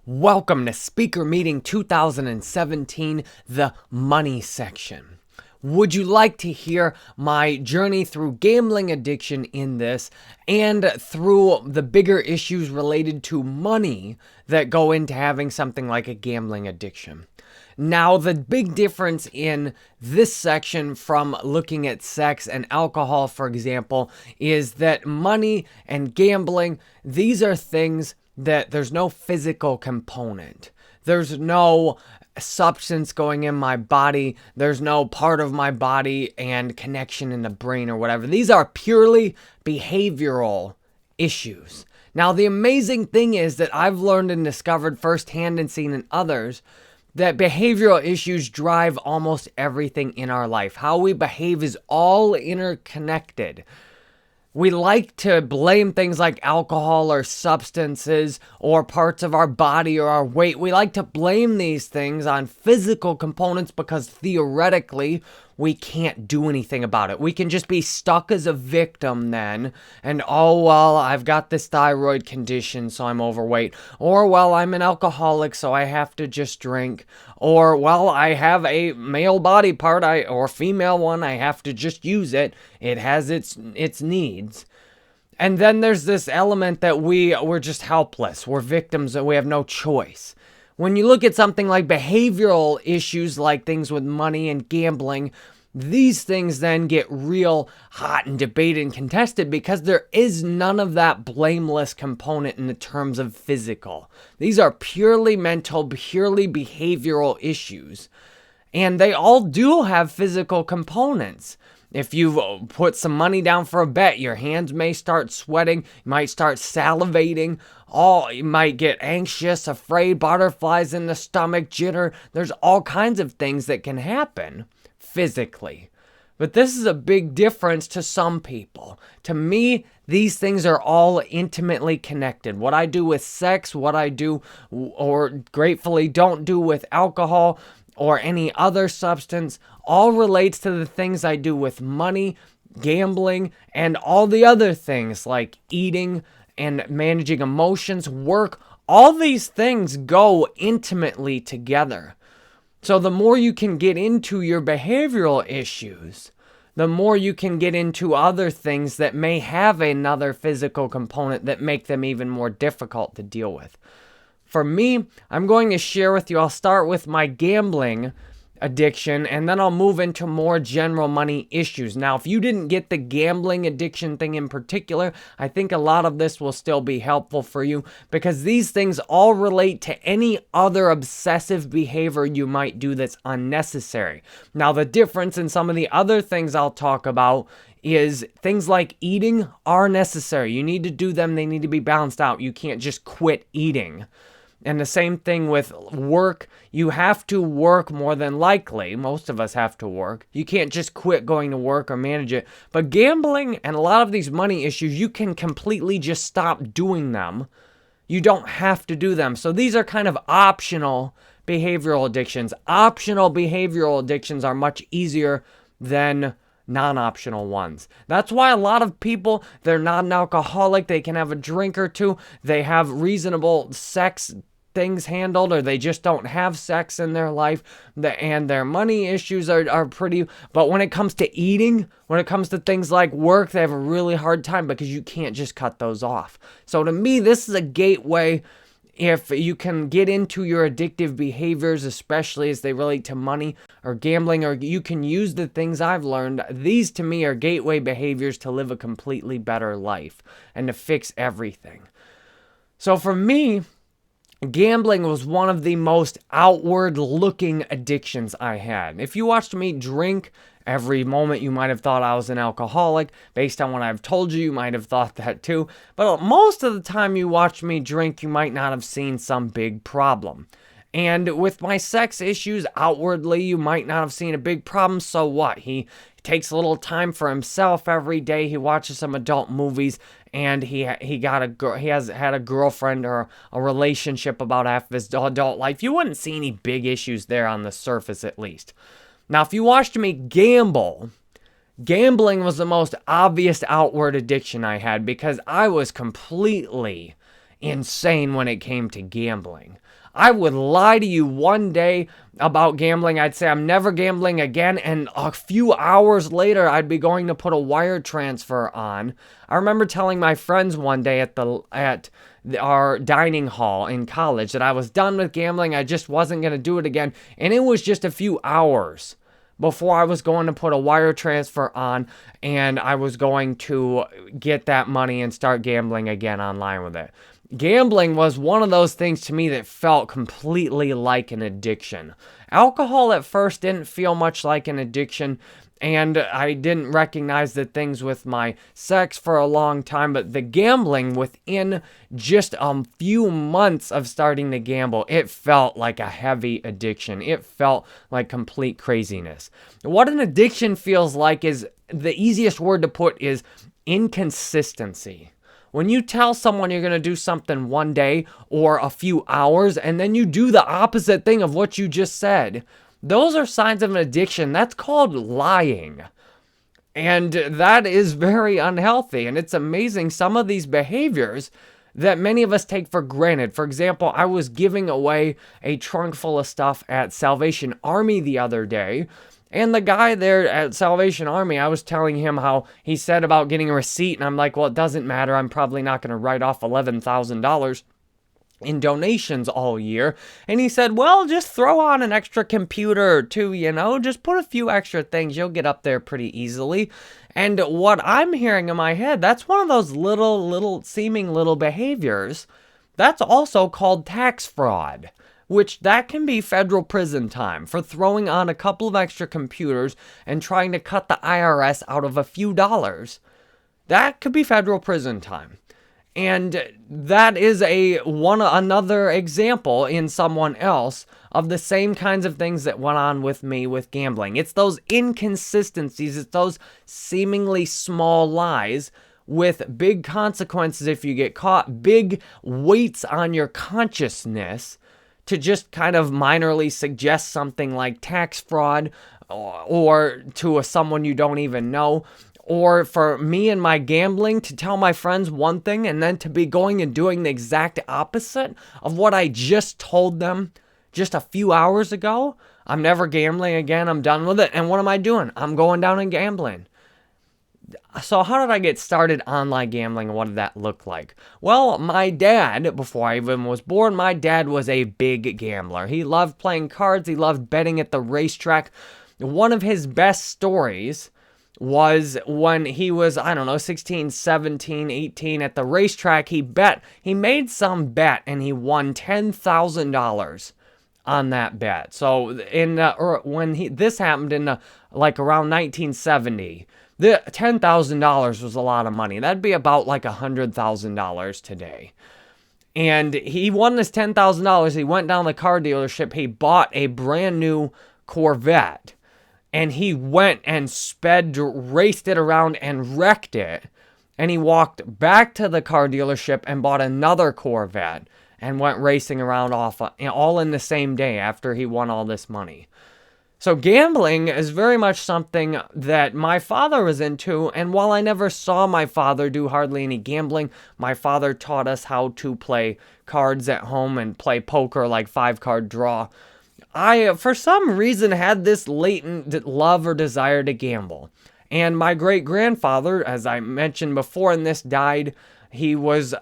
Welcome to Speaker Meeting 2017, the money section. Would you like to hear my journey through gambling addiction in this and through the bigger issues related to money that go into having something like a gambling addiction? Now, the big difference in this section from looking at sex and alcohol, for example, is that money and gambling, these are things that there's no physical component. There's no substance going in my body. There's no part of my body and connection in the brain or whatever. These are purely behavioral issues. Now, the amazing thing is that I've learned and discovered firsthand and seen in others that behavioral issues drive almost everything in our life. How we behave is all interconnected. We like to blame things like alcohol or substances or parts of our body or our weight. We like to blame these things on physical components because theoretically we can't do anything about it. We can just be stuck as a victim then and, oh, well, I've got this thyroid condition, so I'm overweight. Or, well, I'm an alcoholic, so I have to just drink. Or, well, I have a male body part or female one, I have to just use it. It has its needs. And then there's this element that we're just helpless. We're victims and we have no choice. When you look at something like behavioral issues, like things with money and gambling, these things then get real hot and debated and contested because there is none of that blameless component in the terms of physical. These are purely mental, purely behavioral issues. And they all do have physical components. If you put some money down for a bet, your hands may start sweating, you might start salivating, you might get anxious, afraid, butterflies in the stomach, jitter. There's all kinds of things that can happen physically. But this is a big difference to some people. To me, these things are all intimately connected. What I do with sex, what I do or gratefully don't do with alcohol, or any other substance, all relates to the things I do with money, gambling, and all the other things like eating and managing emotions, work. All these things go intimately together. So the more you can get into your behavioral issues, the more you can get into other things that may have another physical component that make them even more difficult to deal with. For me, I'm going to share with you, I'll start with my gambling addiction, and then I'll move into more general money issues. Now, if you didn't get the gambling addiction thing in particular, I think a lot of this will still be helpful for you because these things all relate to any other obsessive behavior you might do that's unnecessary. Now, the difference in some of the other things I'll talk about is things like eating are necessary. You need to do them. They need to be balanced out. You can't just quit eating. And the same thing with work. You have to work more than likely. Most of us have to work. You can't just quit going to work or manage it. But gambling and a lot of these money issues, you can completely just stop doing them. You don't have to do them. So these are kind of optional behavioral addictions. Optional behavioral addictions are much easier than non-optional ones. That's why a lot of people, they're not an alcoholic. They can have a drink or two. They have reasonable sex things handled, or they just don't have sex in their life, and their money issues are pretty, but when it comes to eating, when it comes to things like work, they have a really hard time because you can't just cut those off. So to me, this is a gateway. If you can get into your addictive behaviors, especially as they relate to money or gambling, or you can use the things I've learned, these to me are gateway behaviors to live a completely better life and to fix everything. So for me, gambling was one of the most outward-looking addictions I had. If you watched me drink every moment, you might have thought I was an alcoholic. Based on what I've told you, you might have thought that too. But most of the time you watched me drink, you might not have seen some big problem. And with my sex issues, outwardly, you might not have seen a big problem. So what? He takes a little time for himself every day. He watches some adult movies, and he has had a girlfriend or a relationship about half of his adult life. You wouldn't see any big issues there on the surface, at least. Now, if you watched me gamble, gambling was the most obvious outward addiction I had because I was completely insane when it came to gambling. I would lie to you one day about gambling. I'd say I'm never gambling again, and a few hours later, I'd be going to put a wire transfer on. I remember telling my friends one day at our dining hall in college that I was done with gambling. I just wasn't going to do it again, and it was just a few hours before I was going to put a wire transfer on, and I was going to get that money and start gambling again online with it. Gambling was one of those things to me that felt completely like an addiction. Alcohol at first didn't feel much like an addiction, and I didn't recognize the things with my sex for a long time, but the gambling within just a few months of starting to gamble, it felt like a heavy addiction. It felt like complete craziness. What an addiction feels like is, the easiest word to put is inconsistency. When you tell someone you're going to do something one day or a few hours, and then you do the opposite thing of what you just said, those are signs of an addiction. That's called lying. And that is very unhealthy. And it's amazing some of these behaviors that many of us take for granted. For example, I was giving away a trunk full of stuff at Salvation Army the other day. And the guy there at Salvation Army, I was telling him how he said about getting a receipt. And I'm like, well, it doesn't matter. I'm probably not going to write off $11,000 in donations all year. And he said, well, just throw on an extra computer or two, just put a few extra things. You'll get up there pretty easily. And what I'm hearing in my head, that's one of those little seeming little behaviors. That's also called tax fraud, which that can be federal prison time for throwing on a couple of extra computers and trying to cut the IRS out of a few dollars. That could be federal prison time. And that is another example in someone else of the same kinds of things that went on with me with gambling. It's those inconsistencies, it's those seemingly small lies with big consequences if you get caught, big weights on your consciousness to just kind of minorly suggest something like tax fraud or to someone you don't even know. Or for me and my gambling to tell my friends one thing and then to be going and doing the exact opposite of what I just told them just a few hours ago. I'm never gambling again. I'm done with it. And what am I doing? I'm going down and gambling. So how did I get started online gambling and what did that look like? Well, my dad, before I even was born, my dad was a big gambler. He loved playing cards. He loved betting at the racetrack. One of his best stories was when he was, 16, 17, 18 at the racetrack. He made some bet and he won $10,000 on that bet. So this happened in around 1970, the $10,000 was a lot of money. That'd be about like $100,000 today. And he won this $10,000. He went down to the car dealership. He bought a brand new Corvette. And he went and raced it around and wrecked it. And he walked back to the car dealership and bought another Corvette and went racing around all in the same day after he won all this money. So gambling is very much something that my father was into. And while I never saw my father do hardly any gambling, my father taught us how to play cards at home and play poker, like 5-card draw. I, for some reason, had this latent love or desire to gamble. And my great-grandfather, as I mentioned before, and this died, he was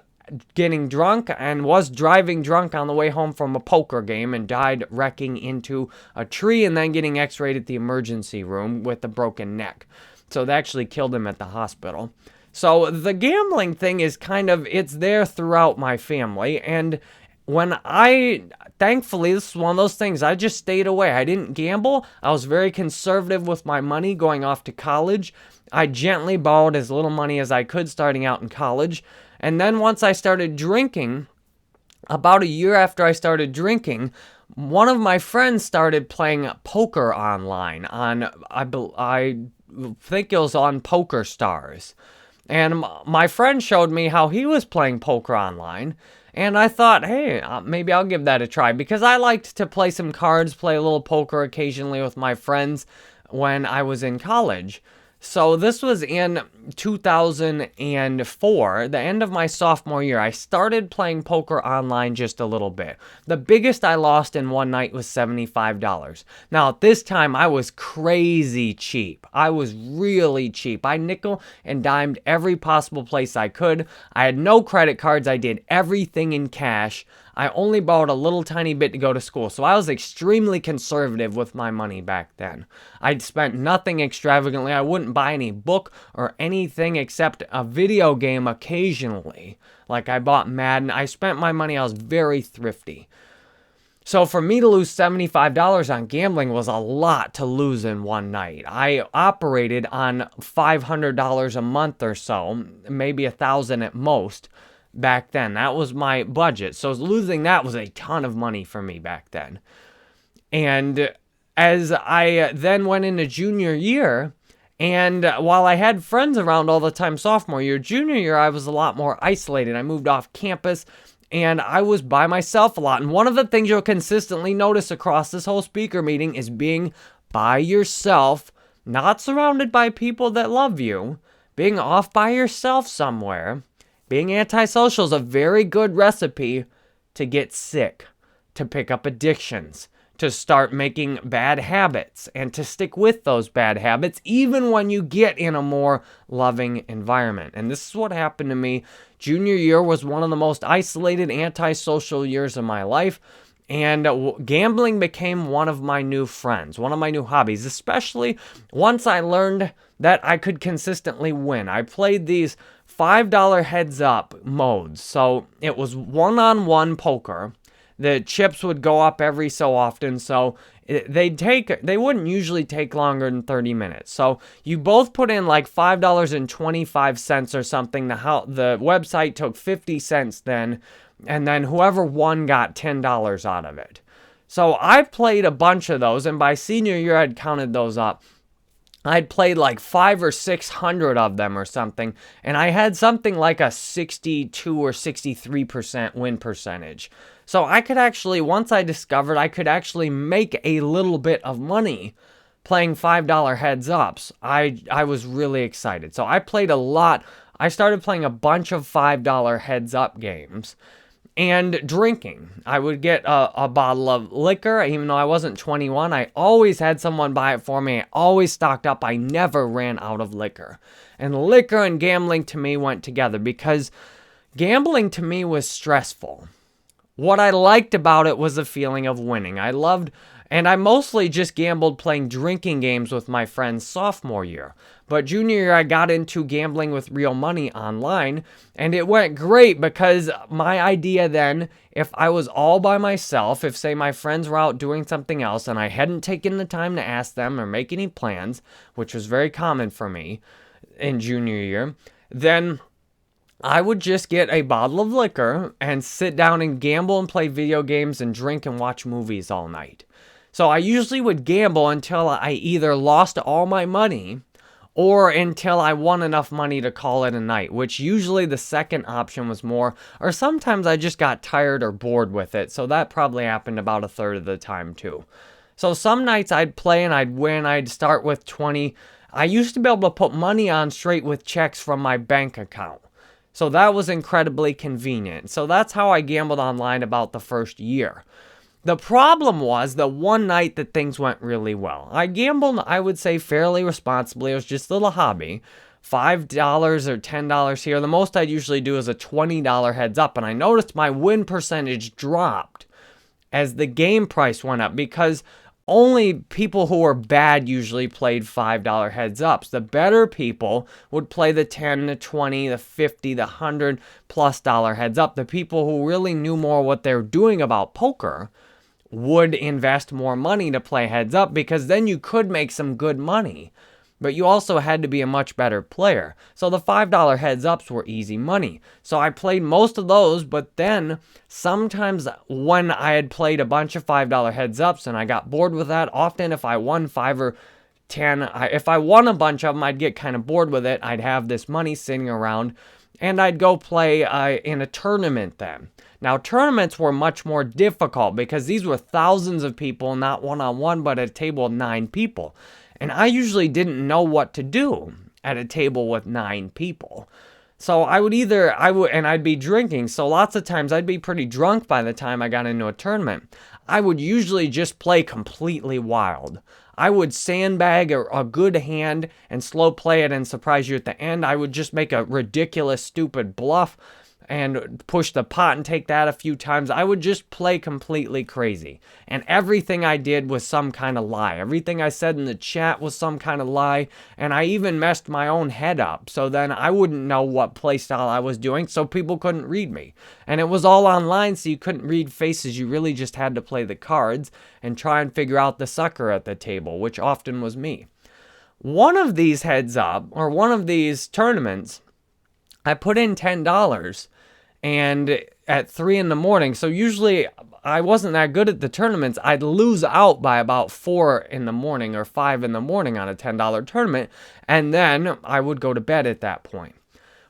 getting drunk and was driving drunk on the way home from a poker game and died wrecking into a tree and then getting x-rayed at the emergency room with a broken neck. So they actually killed him at the hospital. So the gambling thing is it's there throughout my family. And thankfully, this is one of those things, I just stayed away. I didn't gamble. I was very conservative with my money going off to college. I gently borrowed as little money as I could starting out in college. And then once I started drinking, about a year after I started drinking, one of my friends started playing poker online I think it was on Poker Stars. And my friend showed me how he was playing poker online. And I thought, hey, maybe I'll give that a try. Because I liked to play some cards, play a little poker occasionally with my friends when I was in college. So this was in 2004, the end of my sophomore year. I started playing poker online just a little bit. The biggest I lost in one night was $75. Now, at this time, I was crazy cheap. I was really cheap. I nickel and dimed every possible place I could. I had no credit cards. I did everything in cash. I only borrowed a little tiny bit to go to school, so I was extremely conservative with my money back then. I'd spent nothing extravagantly. I wouldn't buy any book or anything except a video game occasionally. Like I bought Madden. I spent my money. I was very thrifty. So for me to lose $75 on gambling was a lot to lose in one night. I operated on $500 a month or so, maybe $1,000 at most. Back then, that was my budget. So losing that was a ton of money for me back then. And as I then went into junior year, and while I had friends around all the time sophomore year, junior year, I was a lot more isolated. I moved off campus, and I was by myself a lot. And one of the things you'll consistently notice across this whole speaker meeting is being by yourself, not surrounded by people that love you, being off by yourself somewhere. Being antisocial is a very good recipe to get sick, to pick up addictions, to start making bad habits, and to stick with those bad habits even when you get in a more loving environment. And this is what happened to me. Junior year was one of the most isolated, antisocial years of my life. And gambling became one of my new friends, one of my new hobbies, especially once I learned that I could consistently win. I played these $5 heads up modes. So it was one-on-one poker. The chips would go up every so often. So they wouldn't usually take longer than 30 minutes. So you both put in like $5.25 or something. The website took 50 cents then. And then whoever won got $10 out of it. So I played a bunch of those. And by senior year, I'd counted those up. I'd played like 500 or 600 of them or something, and I had something like a 62 or 63% win percentage. So I could actually, once I discovered I could actually make a little bit of money playing $5 heads ups, I was really excited. So I played a lot. I started playing a bunch of $5 heads up games. And drinking. I would get a bottle of liquor, even though I wasn't 21. I always had someone buy it for me. I always stocked up. I never ran out of liquor. And liquor and gambling to me went together because gambling to me was stressful. What I liked about it was the feeling of winning. And I mostly just gambled playing drinking games with my friends sophomore year. But junior year, I got into gambling with real money online, and it went great because my idea then, if I was all by myself, if say my friends were out doing something else and I hadn't taken the time to ask them or make any plans, which was very common for me in junior year, then I would just get a bottle of liquor and sit down and gamble and play video games and drink and watch movies all night. So I usually would gamble until I either lost all my money or until I won enough money to call it a night, which usually the second option was more, or sometimes I just got tired or bored with it. So that probably happened about a third of the time too. So some nights I'd play and I'd win. I'd start with 20. I used to be able to put money on straight with checks from my bank account. So that was incredibly convenient. So that's how I gambled online about the first year. The problem was the one night that things went really well. I gambled, I would say, fairly responsibly. It was just a little hobby. $5 or $10 here. The most I'd usually do is a $20 heads up. And I noticed my win percentage dropped as the game price went up because only people who were bad usually played $5 heads ups. The better people would play the 10, the 20, the 50, the $100+ heads up. The people who really knew more what they were doing about poker would invest more money to play heads up because then you could make some good money. But you also had to be a much better player. So the $5 heads ups were easy money. So I played most of those, but then sometimes when I had played a bunch of $5 heads ups and I got bored with that, often if I won 5 or 10, if I won a bunch of them, I'd get kind of bored with it. I'd have this money sitting around and I'd go play in a tournament then. Now, tournaments were much more difficult because these were thousands of people, not one-on-one, but at a table of 9 people. And I usually didn't know what to do at a table with 9 people. So I'd be drinking. So lots of times I'd be pretty drunk by the time I got into a tournament. I would usually just play completely wild. I would sandbag a good hand and slow play it and surprise you at the end. I would just make a ridiculous, stupid bluff and push the pot and take that a few times. I would just play completely crazy. And everything I did was some kind of lie. Everything I said in the chat was some kind of lie. And I even messed my own head up. So then I wouldn't know what play style I was doing, so people couldn't read me. And it was all online, so you couldn't read faces. You really just had to play the cards and try and figure out the sucker at the table, which often was me. One of these heads up, or one of these tournaments, I put in $10 and at 3 in the morning. So usually I wasn't that good at the tournaments. I'd lose out by about 4 in the morning or 5 in the morning on a $10 tournament. And then I would go to bed at that point.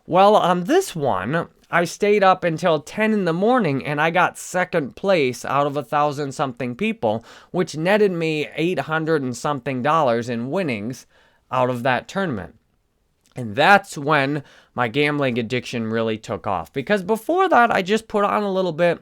Well, on this one, I stayed up until 10 in the morning and I got second place out of 1,000 something people, which netted me $800 and something in winnings out of that tournament. And that's when my gambling addiction really took off. Because before that, I just put on a little bit.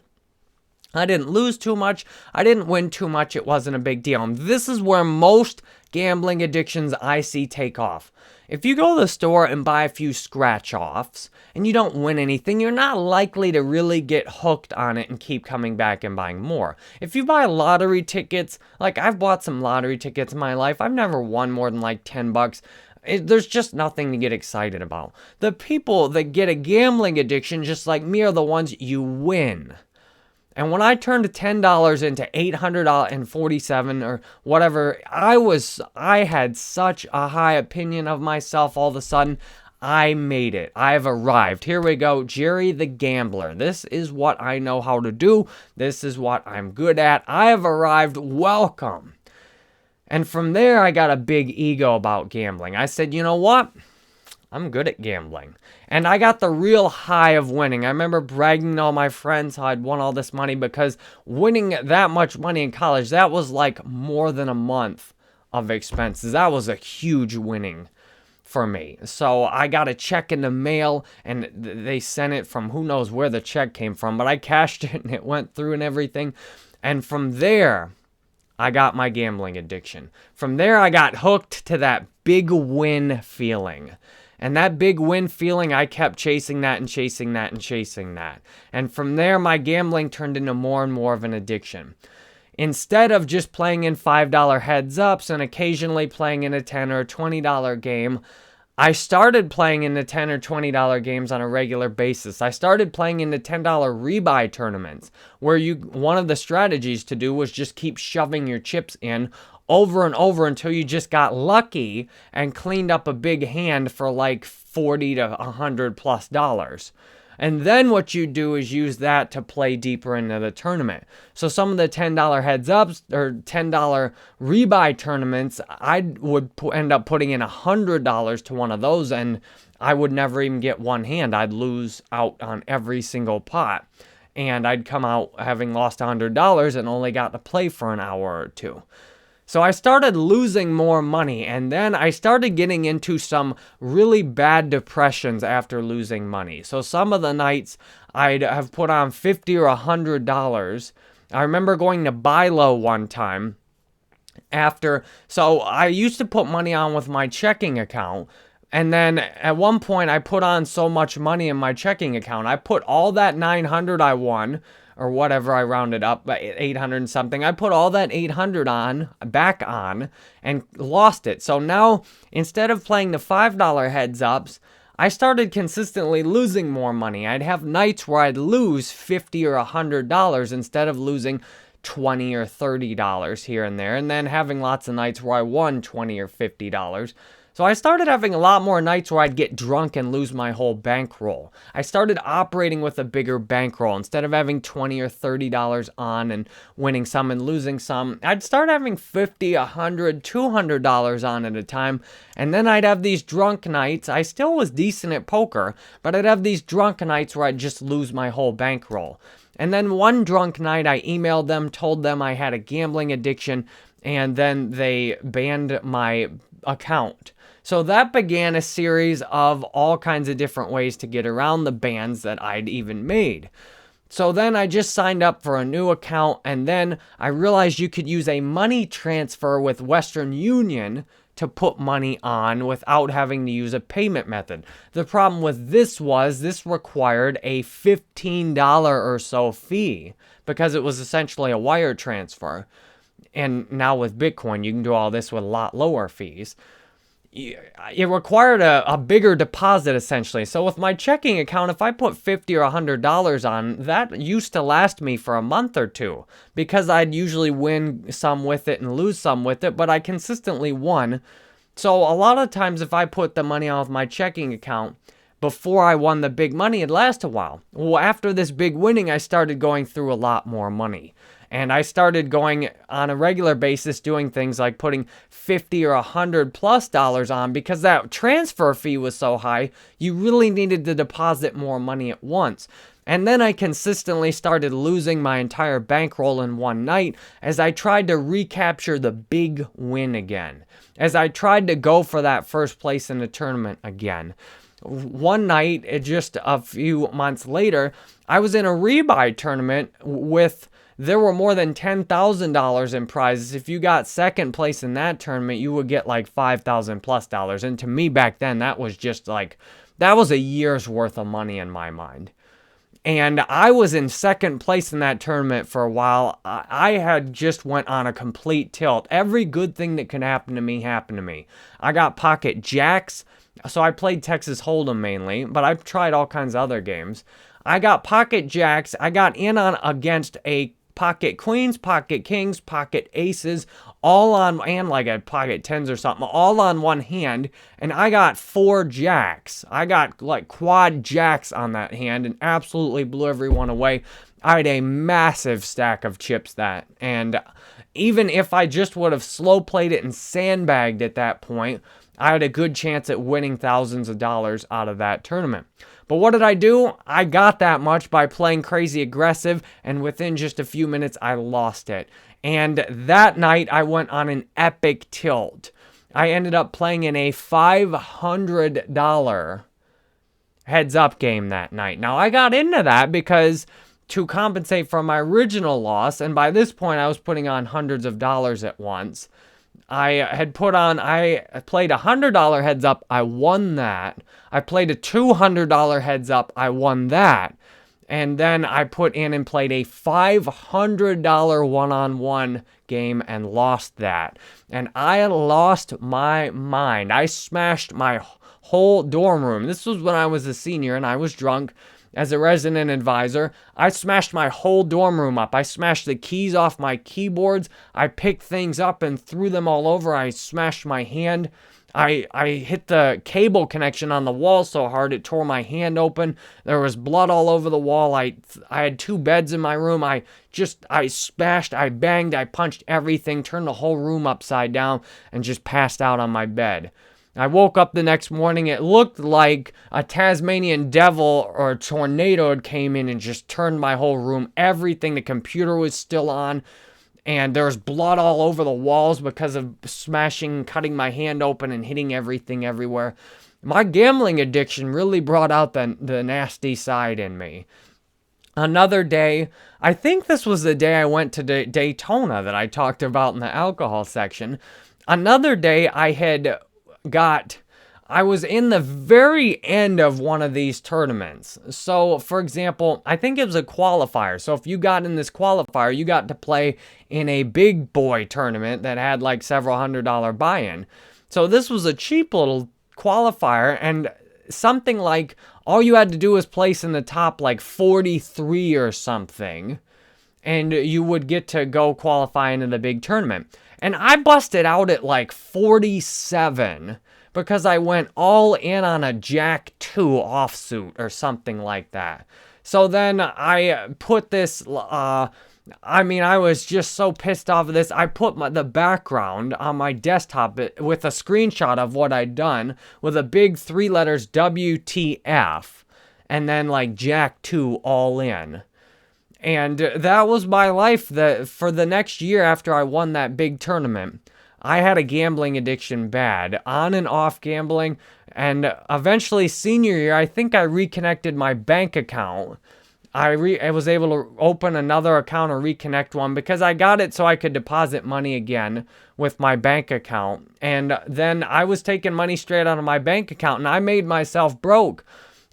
I didn't lose too much. I didn't win too much. It wasn't a big deal. And this is where most gambling addictions I see take off. If you go to the store and buy a few scratch-offs and you don't win anything, you're not likely to really get hooked on it and keep coming back and buying more. If you buy lottery tickets, like I've bought some lottery tickets in my life, I've never won more than like $10. There's just nothing to get excited about. The people that get a gambling addiction, just like me, are the ones you win. And when I turned $10 into $847 or whatever, I had such a high opinion of myself all of a sudden. I made it. I've arrived. Here we go. Jerry the Gambler. This is what I know how to do. This is what I'm good at. I have arrived. Welcome. And from there, I got a big ego about gambling. I said, you know what? I'm good at gambling. And I got the real high of winning. I remember bragging to all my friends how I'd won all this money, because winning that much money in college, that was like more than a month of expenses. That was a huge winning for me. So I got a check in the mail, and they sent it from who knows where the check came from, but I cashed it and it went through and everything. And from there, I got my gambling addiction. From there, I got hooked to that big win feeling. And that big win feeling, I kept chasing that and chasing that and chasing that. And from there, my gambling turned into more and more of an addiction. Instead of just playing in $5 heads-ups and occasionally playing in a $10 or $20 game, I started playing in the $10 or $20 games on a regular basis. I started playing in the $10 rebuy tournaments, where one of the strategies to do was just keep shoving your chips in over and over until you just got lucky and cleaned up a big hand for like $40 to $100+. And then what you do is use that to play deeper into the tournament. So some of the $10 heads-ups or $10 rebuy tournaments, I would end up putting in $100 to one of those, and I would never even get one hand. I'd lose out on every single pot. And I'd come out having lost $100 and only got to play for an hour or two. So I started losing more money, and then I started getting into some really bad depressions after losing money. So some of the nights I'd have put on $50 or $100. I remember going to buy low one time so I used to put money on with my checking account. And then at one point I put on so much money in my checking account. I put all that $900 I won, or whatever, I rounded up, but 800 and something. I put all that 800 back on, and lost it. So now, instead of playing the $5 heads-ups, I started consistently losing more money. I'd have nights where I'd lose $50 or $100 instead of losing $20 or $30 here and there, and then having lots of nights where I won $20 or $50. So I started having a lot more nights where I'd get drunk and lose my whole bankroll. I started operating with a bigger bankroll. Instead of having $20 or $30 on and winning some and losing some, I'd start having $50, $100, $200 on at a time. And then I'd have these drunk nights. I still was decent at poker, but I'd have these drunk nights where I'd just lose my whole bankroll. And then one drunk night, I emailed them, told them I had a gambling addiction, and then they banned my account. So that began a series of all kinds of different ways to get around the bans that I'd even made. So then I just signed up for a new account, and then I realized you could use a money transfer with Western Union to put money on without having to use a payment method. The problem with this was this required a $15 or so fee because it was essentially a wire transfer. And now with Bitcoin, you can do all this with a lot lower fees. It required a bigger deposit, essentially. So with my checking account, if I put $50 or $100 on, that used to last me for a month or two because I'd usually win some with it and lose some with it, but I consistently won. So a lot of times if I put the money on with my checking account, before I won the big money, it'd last a while. Well, after this big winning, I started going through a lot more money. And I started going on a regular basis doing things like putting $50 or $100+ on because that transfer fee was so high, you really needed to deposit more money at once. And then I consistently started losing my entire bankroll in one night as I tried to recapture the big win again. As I tried to go for that first place in the tournament again. One night, just a few months later, I was in a rebuy tournament with... There were more than $10,000 in prizes. If you got second place in that tournament, you would get like $5,000+. And to me back then, that was just like, that was a year's worth of money in my mind. And I was in second place in that tournament for a while. I had just went on a complete tilt. Every good thing that could happen to me happened to me. I got pocket jacks. So I played Texas Hold'em mainly, but I've tried all kinds of other games. I got pocket jacks. I got in on against a pocket queens, pocket kings, pocket aces, all on, and like a pocket tens or something, all on one hand, and I got 4 jacks. I got like quad jacks on that hand and absolutely blew everyone away. I had a massive stack of chips and even if I just would have slow played it and sandbagged at that point, I had a good chance at winning thousands of dollars out of that tournament. But what did I do? I got that much by playing crazy aggressive, and within just a few minutes, I lost it. And that night, I went on an epic tilt. I ended up playing in a $500 heads-up game that night. Now, I got into that because to compensate for my original loss, and by this point, I was putting on hundreds of dollars at once, I played a $100 heads up, I won that. I played a $200 heads up, I won that. And then I put in and played a $500 one-on-one game and lost that. And I lost my mind. I smashed my whole dorm room. This was when I was a senior and I was drunk. As a resident advisor, I smashed my whole dorm room up. I smashed the keys off my keyboards. I picked things up and threw them all over. I smashed my hand. I hit the cable connection on the wall so hard it tore my hand open. There was blood all over the wall. I had 2 beds in my room. I smashed, I banged, I punched everything, turned the whole room upside down, and just passed out on my bed. I woke up the next morning, it looked like a Tasmanian devil or a tornado had came in and just turned my whole room. Everything, the computer was still on, and there was blood all over the walls because of smashing, cutting my hand open and hitting everything everywhere. My gambling addiction really brought out the nasty side in me. Another day, I think this was the day I went to Daytona that I talked about in the alcohol section. Another day I was in the very end of one of these tournaments. So, for example, I think it was a qualifier. So if you got in this qualifier, you got to play in a big boy tournament that had like several $100 buy-in. So this was a cheap little qualifier, and something like all you had to do was place in the top like 43 or something, and you would get to go qualify into the big tournament. And I busted out at like 47 because I went all in on a Jack 2 offsuit or something like that. So then I put this, I was just so pissed off of this. I put the background on my desktop with a screenshot of what I'd done with a big 3 letters WTF and then like Jack 2 all in. And that was my life for the next year after I won that big tournament. I had a gambling addiction bad, on and off gambling, and eventually senior year, I think I reconnected my bank account. I was able to open another account or reconnect one because I got it so I could deposit money again with my bank account. And then I was taking money straight out of my bank account and I made myself broke.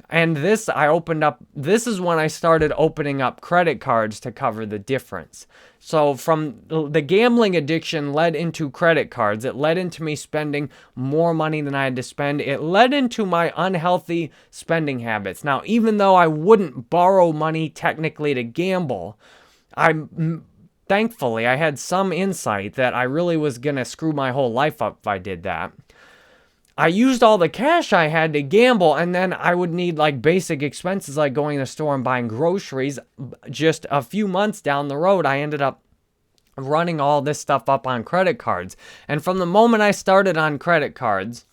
And this is when I started opening up credit cards to cover the difference. So from the gambling addiction led into credit cards. It led into me spending more money than I had to spend. It led into my unhealthy spending habits. Now, even though I wouldn't borrow money technically to gamble, thankfully I had some insight that I really was going to screw my whole life up if I did that. I used all the cash I had to gamble, and then I would need like basic expenses like going to the store and buying groceries. Just a few months down the road, I ended up running all this stuff up on credit cards. And from the moment I started on credit cards,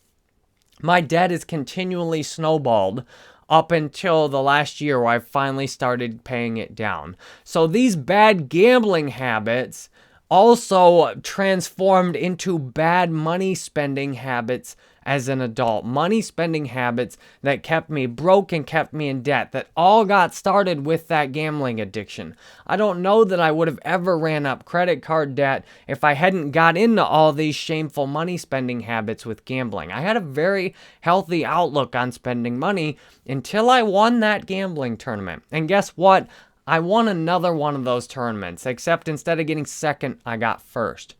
my debt has continually snowballed up until the last year where I finally started paying it down. So these bad gambling habits also transformed into bad money spending habits as an adult. Money spending habits that kept me broke and kept me in debt, that all got started with that gambling addiction. I don't know that I would have ever ran up credit card debt if I hadn't got into all these shameful money spending habits with gambling. I had a very healthy outlook on spending money until I won that gambling tournament. And guess what? I won another one of those tournaments, except instead of getting second, I got first.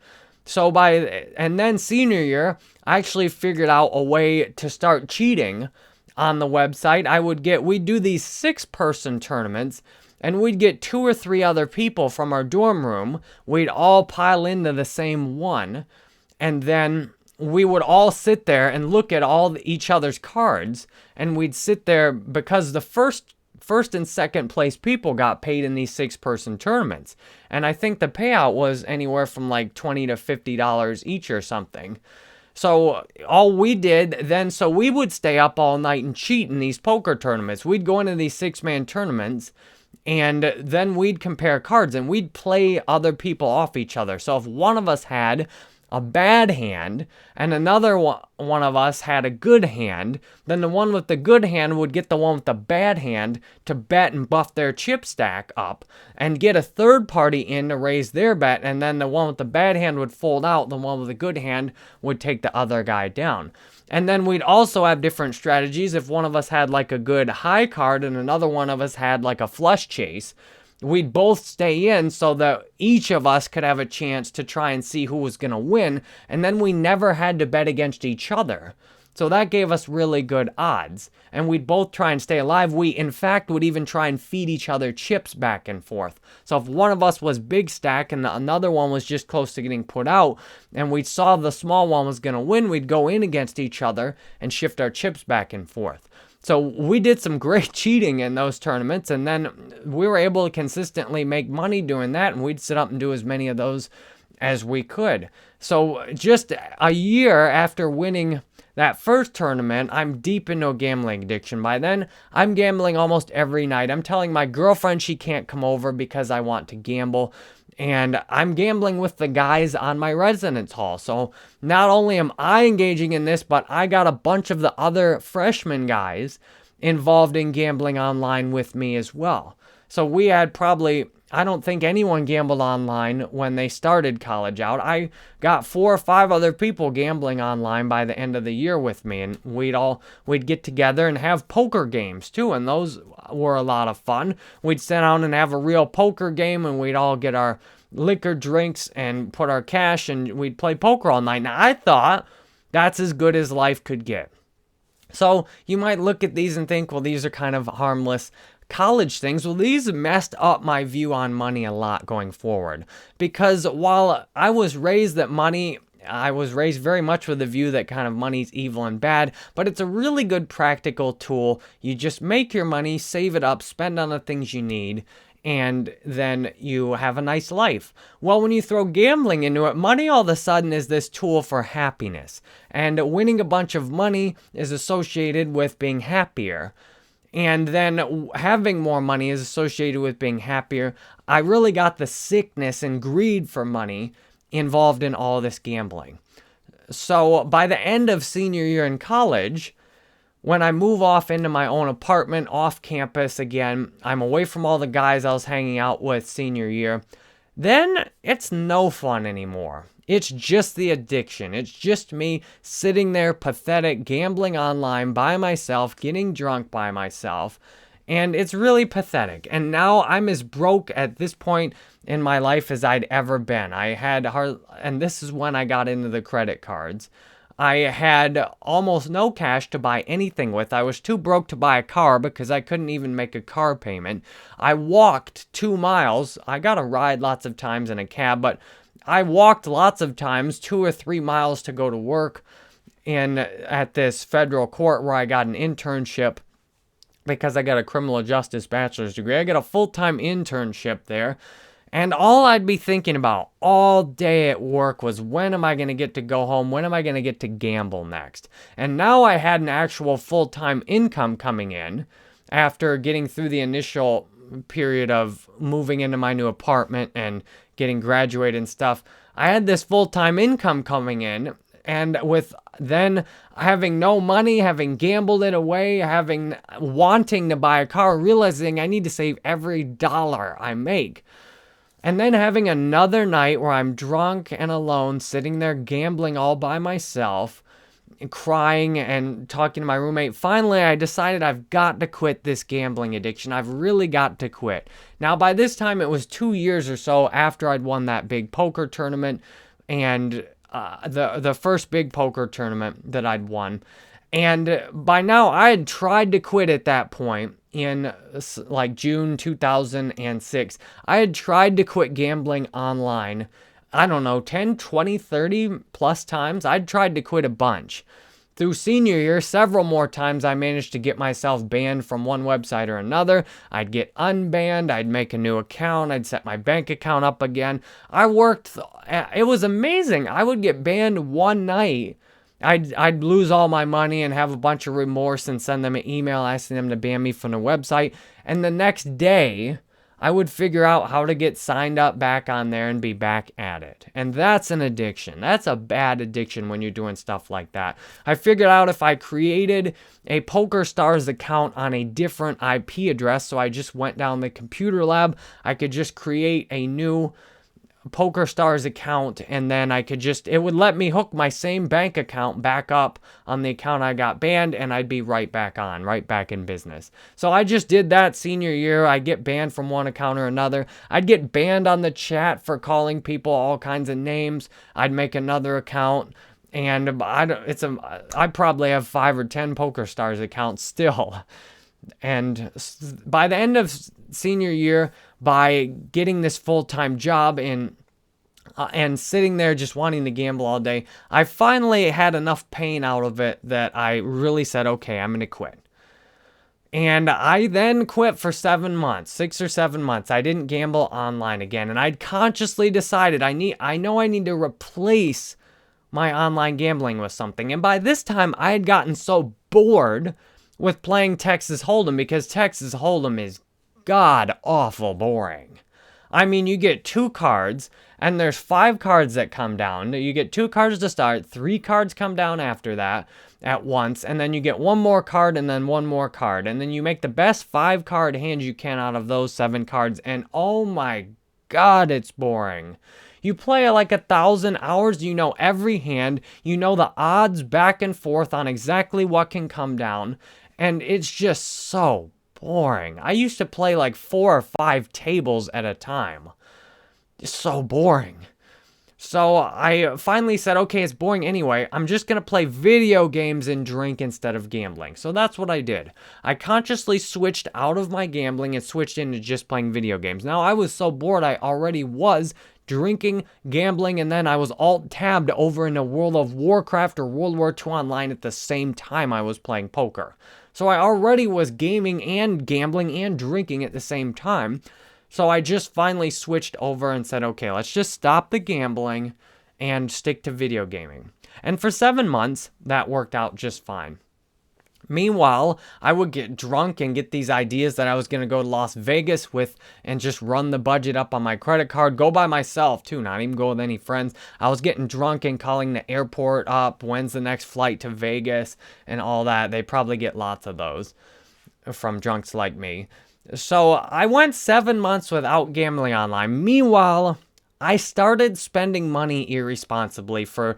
And then senior year, I actually figured out a way to start cheating on the website. We'd do these 6-person tournaments, and we'd get 2 or 3 other people from our dorm room. We'd all pile into the same one, and then we would all sit there and look at each other's cards, and we'd sit there because the first and second place people got paid in these 6-person tournaments. And I think the payout was anywhere from like $20 to $50 each or something. So all we did then, so we would stay up all night and cheat in these poker tournaments. We'd go into these 6-man tournaments, and then we'd compare cards and we'd play other people off each other. So if one of us had a bad hand and another one of us had a good hand, then the one with the good hand would get the one with the bad hand to bet and buff their chip stack up and get a third party in to raise their bet, and then the one with the bad hand would fold out, the one with the good hand would take the other guy down. And then we'd also have different strategies. If one of us had like a good high card and another one of us had like a flush chase, we'd both stay in so that each of us could have a chance to try and see who was going to win, and then we never had to bet against each other. So that gave us really good odds, and we'd both try and stay alive. We, in fact, would even try and feed each other chips back and forth. So if one of us was big stack and another one was just close to getting put out, and we saw the small one was going to win, we'd go in against each other and shift our chips back and forth. So we did some great cheating in those tournaments, and then we were able to consistently make money doing that, and we'd sit up and do as many of those as we could. So just a year after winning that first tournament, I'm deep into a gambling addiction. By then, I'm gambling almost every night. I'm telling my girlfriend she can't come over because I want to gamble. And I'm gambling with the guys on my residence hall. So not only am I engaging in this, but I got a bunch of the other freshman guys involved in gambling online with me as well. So we had I don't think anyone gambled online when they started college out. I got 4 or 5 other people gambling online by the end of the year with me, and we'd get together and have poker games too, and those were a lot of fun. We'd sit down and have a real poker game, and we'd all get our liquor drinks and put our cash, and we'd play poker all night. Now, I thought that's as good as life could get. So you might look at these and think, well, these are kind of harmless college things. Well, these messed up my view on money a lot going forward, because while I was raised very much with the view that kind of money's evil and bad, but it's a really good practical tool. You just make your money, save it up, spend on the things you need, and then you have a nice life. Well, when you throw gambling into it, money all of a sudden is this tool for happiness, and winning a bunch of money is associated with being happier. And then having more money is associated with being happier. I really got the sickness and greed for money involved in all this gambling. So by the end of senior year in college, when I move off into my own apartment off campus again, I'm away from all the guys I was hanging out with senior year, then it's no fun anymore. It's just the addiction. It's just me sitting there pathetic, gambling online by myself, getting drunk by myself. And it's really pathetic. And now I'm as broke at this point in my life as I'd ever been. And this is when I got into the credit cards. I had almost no cash to buy anything with. I was too broke to buy a car because I couldn't even make a car payment. I walked 2 miles. I got a ride lots of times in a cab, but I walked lots of times, 2 or 3 miles to go to work at this federal court where I got an internship because I got a criminal justice bachelor's degree. I got a full-time internship there. And all I'd be thinking about all day at work was, when am I going to get to go home? When am I going to get to gamble next? And now I had an actual full-time income coming in after getting through the initial period of moving into my new apartment and getting graduated and stuff. I had this full-time income coming in, and with then having no money, having gambled it away, wanting to buy a car, realizing I need to save every dollar I make. And then having another night where I'm drunk and alone, sitting there gambling all by myself, crying and talking to my roommate. Finally, I decided I've got to quit this gambling addiction. I've really got to quit. Now, by this time, it was 2 years or so after I'd won that big poker tournament, and the first big poker tournament that I'd won. And by now, I had tried to quit at that point in like June 2006. I had tried to quit gambling online, I don't know, 10, 20, 30 plus times. I'd tried to quit a bunch. Through senior year, several more times I managed to get myself banned from one website or another. I'd get unbanned, I'd make a new account, I'd set my bank account up again. It was amazing. I would get banned one night. I'd lose all my money and have a bunch of remorse and send them an email asking them to ban me from the website. And the next day, I would figure out how to get signed up back on there and be back at it. And that's an addiction. That's a bad addiction when you're doing stuff like that. I figured out if I created a PokerStars account on a different IP address, so I just went down the computer lab, I could just create a new PokerStars account, and then it would let me hook my same bank account back up on the account I got banned, and I'd be right back in business. So I just did that senior year. I'd get banned from one account or another. I'd get banned on the chat for calling people all kinds of names. I'd make another account, and I probably have 5 or 10 PokerStars accounts still. And by the end of senior year, by getting this full-time job and sitting there just wanting to gamble all day, I finally had enough pain out of it that I really said, okay, I'm going to quit. And I then quit for 7 months, 6 or 7 months. I didn't gamble online again. And I'd consciously decided I know I need to replace my online gambling with something. And by this time, I had gotten so bored with playing Texas Hold'em, because Texas Hold'em is god-awful boring. I mean, you get 2 cards, and there's 5 cards that come down. You get 2 cards to start, 3 cards come down after that at once, and then you get 1 more card and then 1 more card. And then you make the best 5-card hands you can out of those 7 cards, and oh my god, it's boring. You play like 1,000 hours, you know every hand, you know the odds back and forth on exactly what can come down, and it's just so boring. I used to play like 4 or 5 tables at a time. It's so boring. So I finally said, okay, it's boring anyway. I'm just going to play video games and drink instead of gambling. So that's what I did. I consciously switched out of my gambling and switched into just playing video games. Now, I was so bored, I already was drinking, gambling, and then I was alt-tabbed over into World of Warcraft or World War II Online at the same time I was playing poker. So I already was gaming and gambling and drinking at the same time. So I just finally switched over and said, okay, let's just stop the gambling and stick to video gaming. And for 7 months, that worked out just fine. Meanwhile, I would get drunk and get these ideas that I was going to go to Las Vegas with and just run the budget up on my credit card, go by myself too, not even go with any friends. I was getting drunk and calling the airport up, when's the next flight to Vegas and all that. They probably get lots of those from drunks like me. So I went 7 months without gambling online. Meanwhile, I started spending money irresponsibly for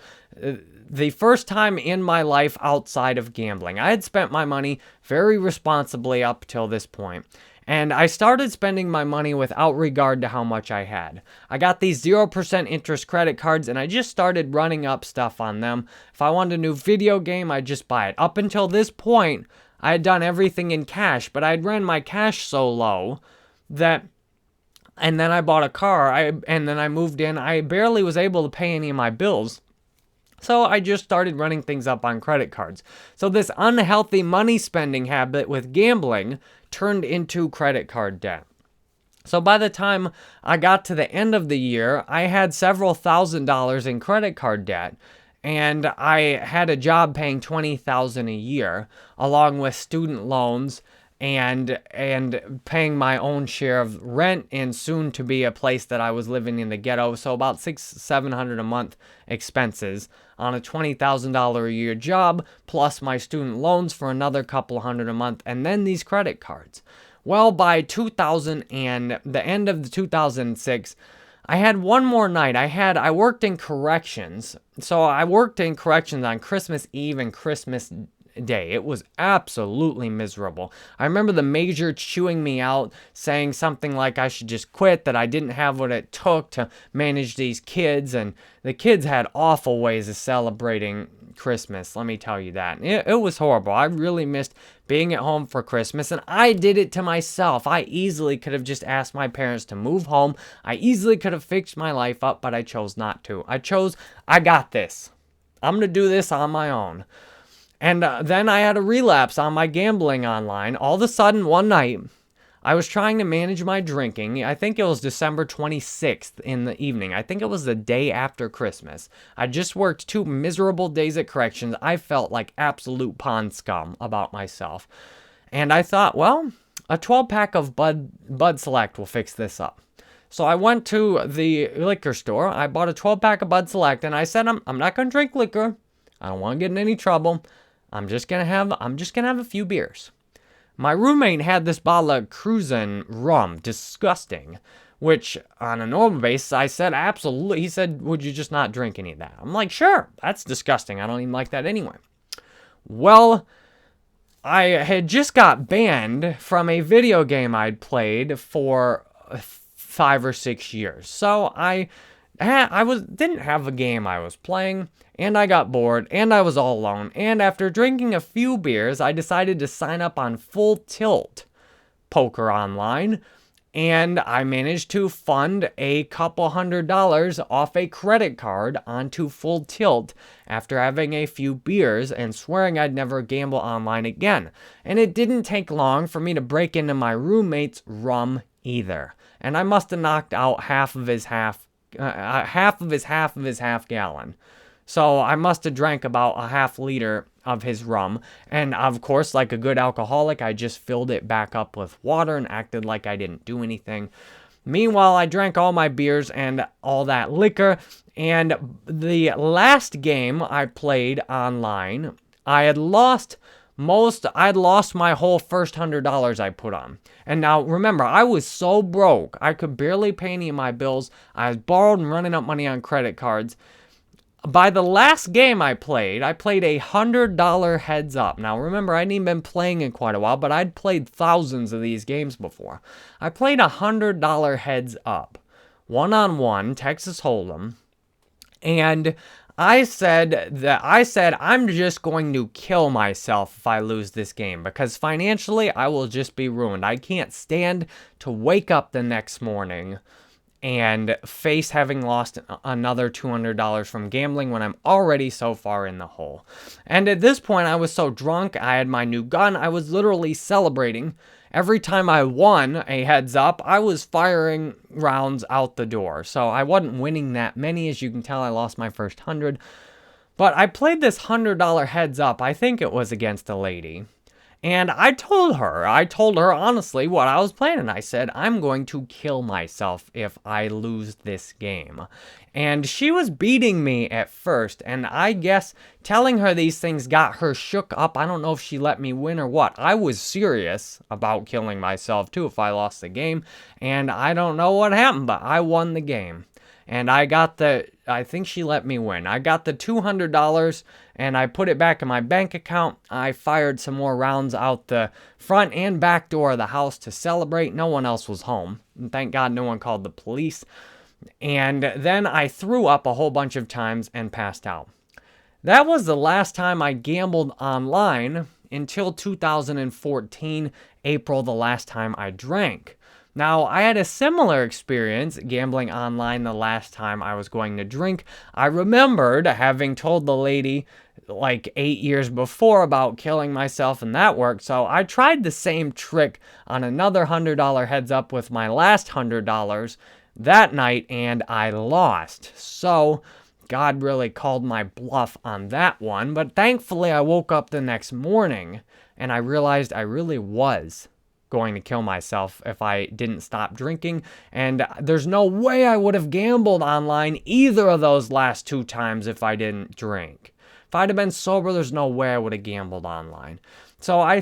the first time in my life outside of gambling. I had spent my money very responsibly up till this point. And I started spending my money without regard to how much I had. I got these 0% interest credit cards and I just started running up stuff on them. If I wanted a new video game, I'd just buy it. Up until this point, I had done everything in cash, but I'd ran my cash so low that, and then I bought a car, and then I moved in. I barely was able to pay any of my bills. So I just started running things up on credit cards. So this unhealthy money spending habit with gambling turned into credit card debt. So by the time I got to the end of the year, I had several $1,000s in credit card debt. And I had a job paying $20,000 a year, along with student loans and paying my own share of rent and soon to be a place that I was living in the ghetto. So about $600-700 a month expenses on a $20,000 a year job, plus my student loans for another couple hundred a month, and then these credit cards. Well, by 2000 and the end of the 2006, I had one more night. I worked in corrections. So I worked in corrections on Christmas Eve and Christmas Day. It was absolutely miserable. I remember the major chewing me out, saying something like I should just quit, that I didn't have what it took to manage these kids. And the kids had awful ways of celebrating Christmas, let me tell you that. It was horrible. I really missed being at home for Christmas, and I did it to myself. I easily could have just asked my parents to move home. I easily could have fixed my life up, but I chose not to. I got this. I'm going to do this on my own. And then I had a relapse on my gambling online. All of a sudden, one night, I was trying to manage my drinking. I think it was December 26th in the evening. I think it was the day after Christmas. I just worked 2 miserable days at corrections. I felt like absolute pond scum about myself. And I thought, well, a 12-pack of Bud Select will fix this up. So I went to the liquor store. I bought a 12-pack of Bud Select, and I said, I'm not going to drink liquor. I don't want to get in any trouble. I'm just going to have a few beers. My roommate had this bottle of Cruisin' rum, disgusting, which on a normal basis, I said, absolutely. He said, would you just not drink any of that? I'm like, sure, that's disgusting. I don't even like that anyway. Well, I had just got banned from a video game I'd played for 5 or 6 years. So I didn't have a game I was playing, and I got bored, and I was all alone, and after drinking a few beers, I decided to sign up on Full Tilt Poker Online, and I managed to fund a couple $100 off a credit card onto Full Tilt after having a few beers and swearing I'd never gamble online again. And it didn't take long for me to break into my roommate's rum either, and I must have knocked out half of his half gallon. So I must have drank about a half liter of his rum. And of course, like a good alcoholic, I just filled it back up with water and acted like I didn't do anything. Meanwhile, I drank all my beers and all that liquor. And the last game I played online, I'd lost my whole first $100 I put on. And now, remember, I was so broke, I could barely pay any of my bills. I was borrowed and running up money on credit cards. By the last game I played a $100 heads up. Now, remember, I hadn't even been playing in quite a while, but I'd played thousands of these games before. I played a $100 heads up, one-on-one, Texas Hold'em, and I said I'm just going to kill myself if I lose this game because financially I will just be ruined. I can't stand to wake up the next morning and face having lost another $200 from gambling when I'm already so far in the hole. And at this point, I was so drunk, I had my new gun, I was literally celebrating. Every time I won a heads up, I was firing rounds out the door. So I wasn't winning that many. As you can tell, I lost my first 100. But I played this $100 heads up. I think it was against a lady. And I told her honestly what I was planning. I said, I'm going to kill myself if I lose this game. And she was beating me at first, and I guess telling her these things got her shook up. I don't know if she let me win or what. I was serious about killing myself too if I lost the game, and I don't know what happened, but I won the game. And I think she let me win. I got the $200 and I put it back in my bank account. I fired some more rounds out the front and back door of the house to celebrate. No one else was home. And thank God no one called the police. And then I threw up a whole bunch of times and passed out. That was the last time I gambled online until 2014, April, the last time I drank. Now, I had a similar experience gambling online the last time I was going to drink. I remembered having told the lady like 8 years before about killing myself, and that worked. So I tried the same trick on another $100 heads up with my last $100 that night, and I lost. So God really called my bluff on that one. But thankfully, I woke up the next morning and I realized I really was going to kill myself if I didn't stop drinking, and there's no way I would have gambled online either of those last 2 times if I didn't drink. If I'd have been sober, there's no way I would have gambled online. So I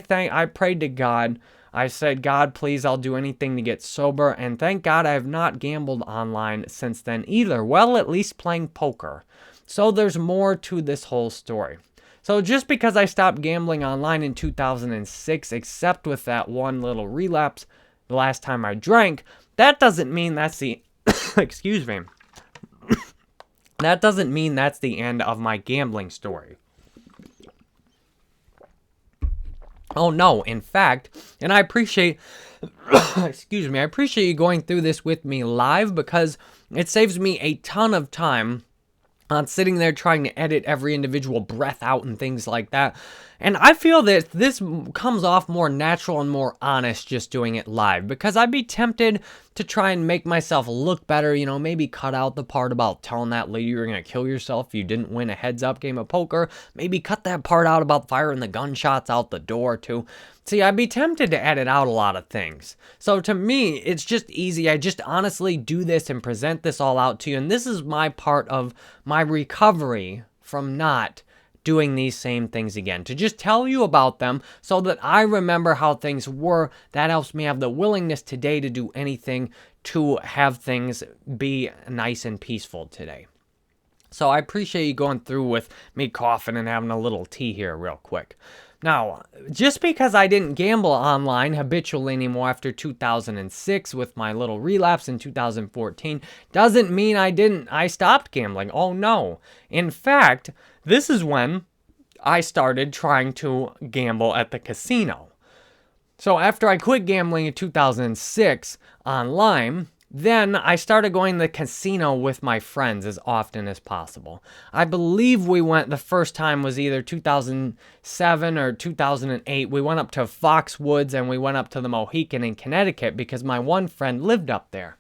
prayed to God. I said, God, please, I'll do anything to get sober, and thank God I have not gambled online since then either. Well, at least playing poker. So there's more to this whole story. So just because I stopped gambling online in 2006, except with that one little relapse the last time I drank, that doesn't mean that's the excuse me. That doesn't mean that's the end of my gambling story. Oh no, in fact, and I appreciate excuse me, I appreciate you going through this with me live because it saves me a ton of time on sitting there trying to edit every individual breath out and things like that. And I feel that this comes off more natural and more honest just doing it live, because I'd be tempted to try and make myself look better, you know, maybe cut out the part about telling that lady you're going to kill yourself if you didn't win a heads up game of poker. Maybe cut that part out about firing the gunshots out the door too. See, I'd be tempted to edit out a lot of things. So to me, it's just easy. I just honestly do this and present this all out to you. And this is my part of my recovery from not doing these same things again, to just tell you about them so that I remember how things were. That helps me have the willingness today to do anything to have things be nice and peaceful today. So I appreciate you going through with me coughing and having a little tea here real quick. Now, just because I didn't gamble online habitually anymore after 2006 with my little relapse in 2014 doesn't mean I stopped gambling. Oh no. In fact, this is when I started trying to gamble at the casino. So after I quit gambling in 2006 online, then I started going to the casino with my friends as often as possible. I believe we went, the first time was either 2007 or 2008. We went up to Foxwoods and we went up to the Mohican in Connecticut because my one friend lived up there.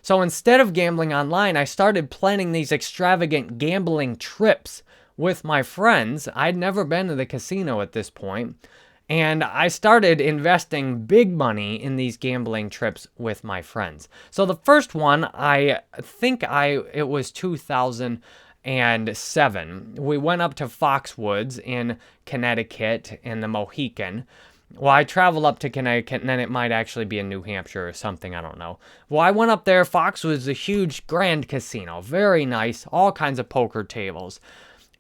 So instead of gambling online, I started planning these extravagant gambling trips with my friends. I'd never been to the casino at this point. And I started investing big money in these gambling trips with my friends. So the first one, it was 2007. We went up to Foxwoods in Connecticut in the Mohican. Well, I traveled up to Connecticut, and then it might actually be in New Hampshire or something, I don't know. Well, I went up there. Foxwoods is a huge grand casino, very nice, all kinds of poker tables.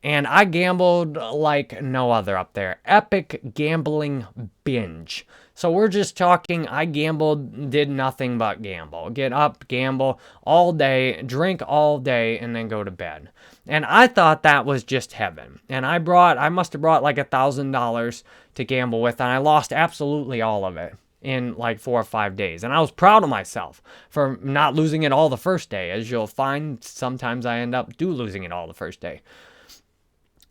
And I gambled like no other up there. Epic gambling binge. So we're just talking, I gambled, did nothing but gamble. Get up, gamble all day, drink all day, and then go to bed. And I thought that was just heaven. And I must have brought like $1,000 to gamble with, and I lost absolutely all of it in like 4 or 5 days. And I was proud of myself for not losing it all the first day. As you'll find, sometimes I end up losing it all the first day.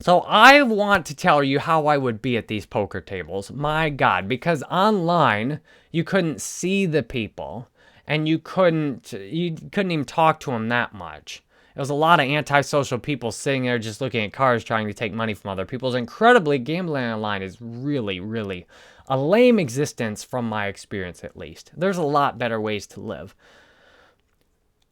So I want to tell you how I would be at these poker tables. My God, because online you couldn't see the people and you couldn't even talk to them that much. It was a lot of antisocial people sitting there just looking at cars trying to take money from other people's. Incredibly, gambling online is really, really a lame existence from my experience, at least. There's a lot better ways to live.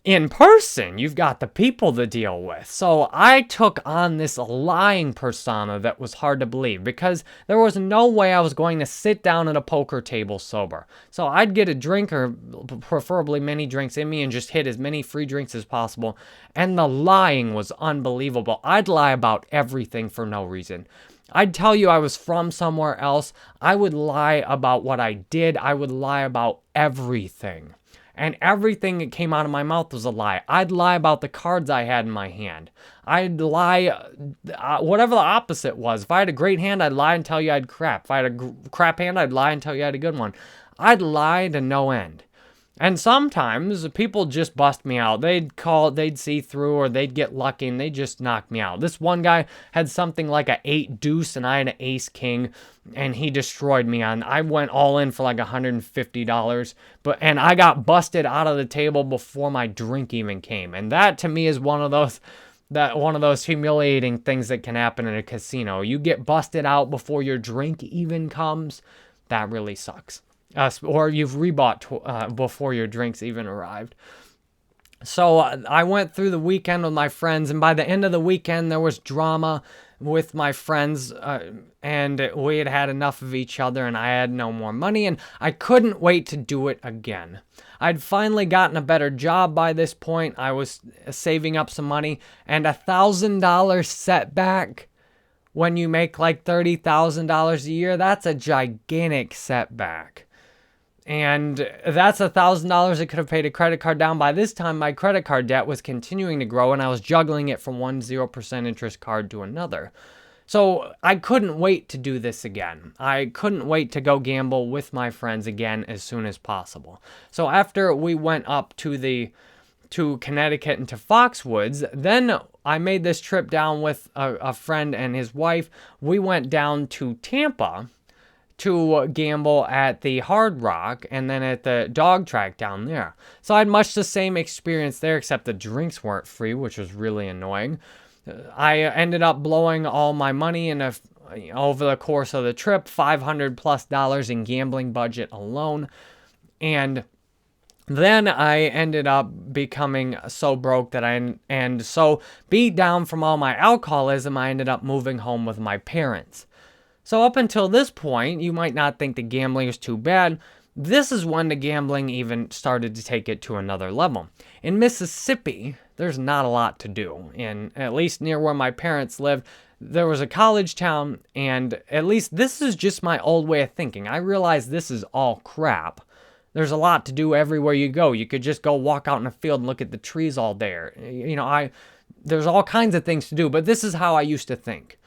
In person, you've got the people to deal with. So I took on this lying persona that was hard to believe because there was no way I was going to sit down at a poker table sober. So I'd get a drink or preferably many drinks in me and just hit as many free drinks as possible. And the lying was unbelievable. I'd lie about everything for no reason. I'd tell you I was from somewhere else. I would lie about what I did. I would lie about everything. And everything that came out of my mouth was a lie. I'd lie about the cards I had in my hand. I'd lie, whatever the opposite was. If I had a great hand, I'd lie and tell you I had crap. If I had a crap hand, I'd lie and tell you I had a good one. I'd lie to no end. And sometimes people just bust me out. They'd see through, or they'd get lucky and they'd just knock me out. This one guy had something like an 8 deuce and I had an ace king, and he destroyed me on. I went all in for like $150, and I got busted out of the table before my drink even came. And that to me is one of those humiliating things that can happen in a casino. You get busted out before your drink even comes. That really sucks. Or you've rebought before your drinks even arrived. So I went through the weekend with my friends, and by the end of the weekend, there was drama with my friends, and we had had enough of each other, and I had no more money, and I couldn't wait to do it again. I'd finally gotten a better job by this point. I was saving up some money, and $1,000 setback when you make like $30,000 a year, that's a gigantic setback. And that's $1,000 that could have paid a credit card down. By this time, my credit card debt was continuing to grow, and I was juggling it from one 0% interest card to another. So I couldn't wait to do this again. I couldn't wait to go gamble with my friends again as soon as possible. So after we went up to Connecticut and to Foxwoods, then I made this trip down with a friend and his wife. We went down to Tampa to gamble at the Hard Rock and then at the dog track down there. So I had much the same experience there, except the drinks weren't free, which was really annoying. I ended up blowing all my money over the course of the trip, $500+ in gambling budget alone. And then I ended up becoming so broke and so beat down from all my alcoholism, I ended up moving home with my parents. So up until this point, you might not think the gambling is too bad. This is when the gambling even started to take it to another level. In Mississippi, there's not a lot to do. At least near where my parents live, there was a college town, and at least this is just my old way of thinking. I realize this is all crap. There's a lot to do everywhere you go. You could just go walk out in a field and look at the trees all day. There's all kinds of things to do, but this is how I used to think.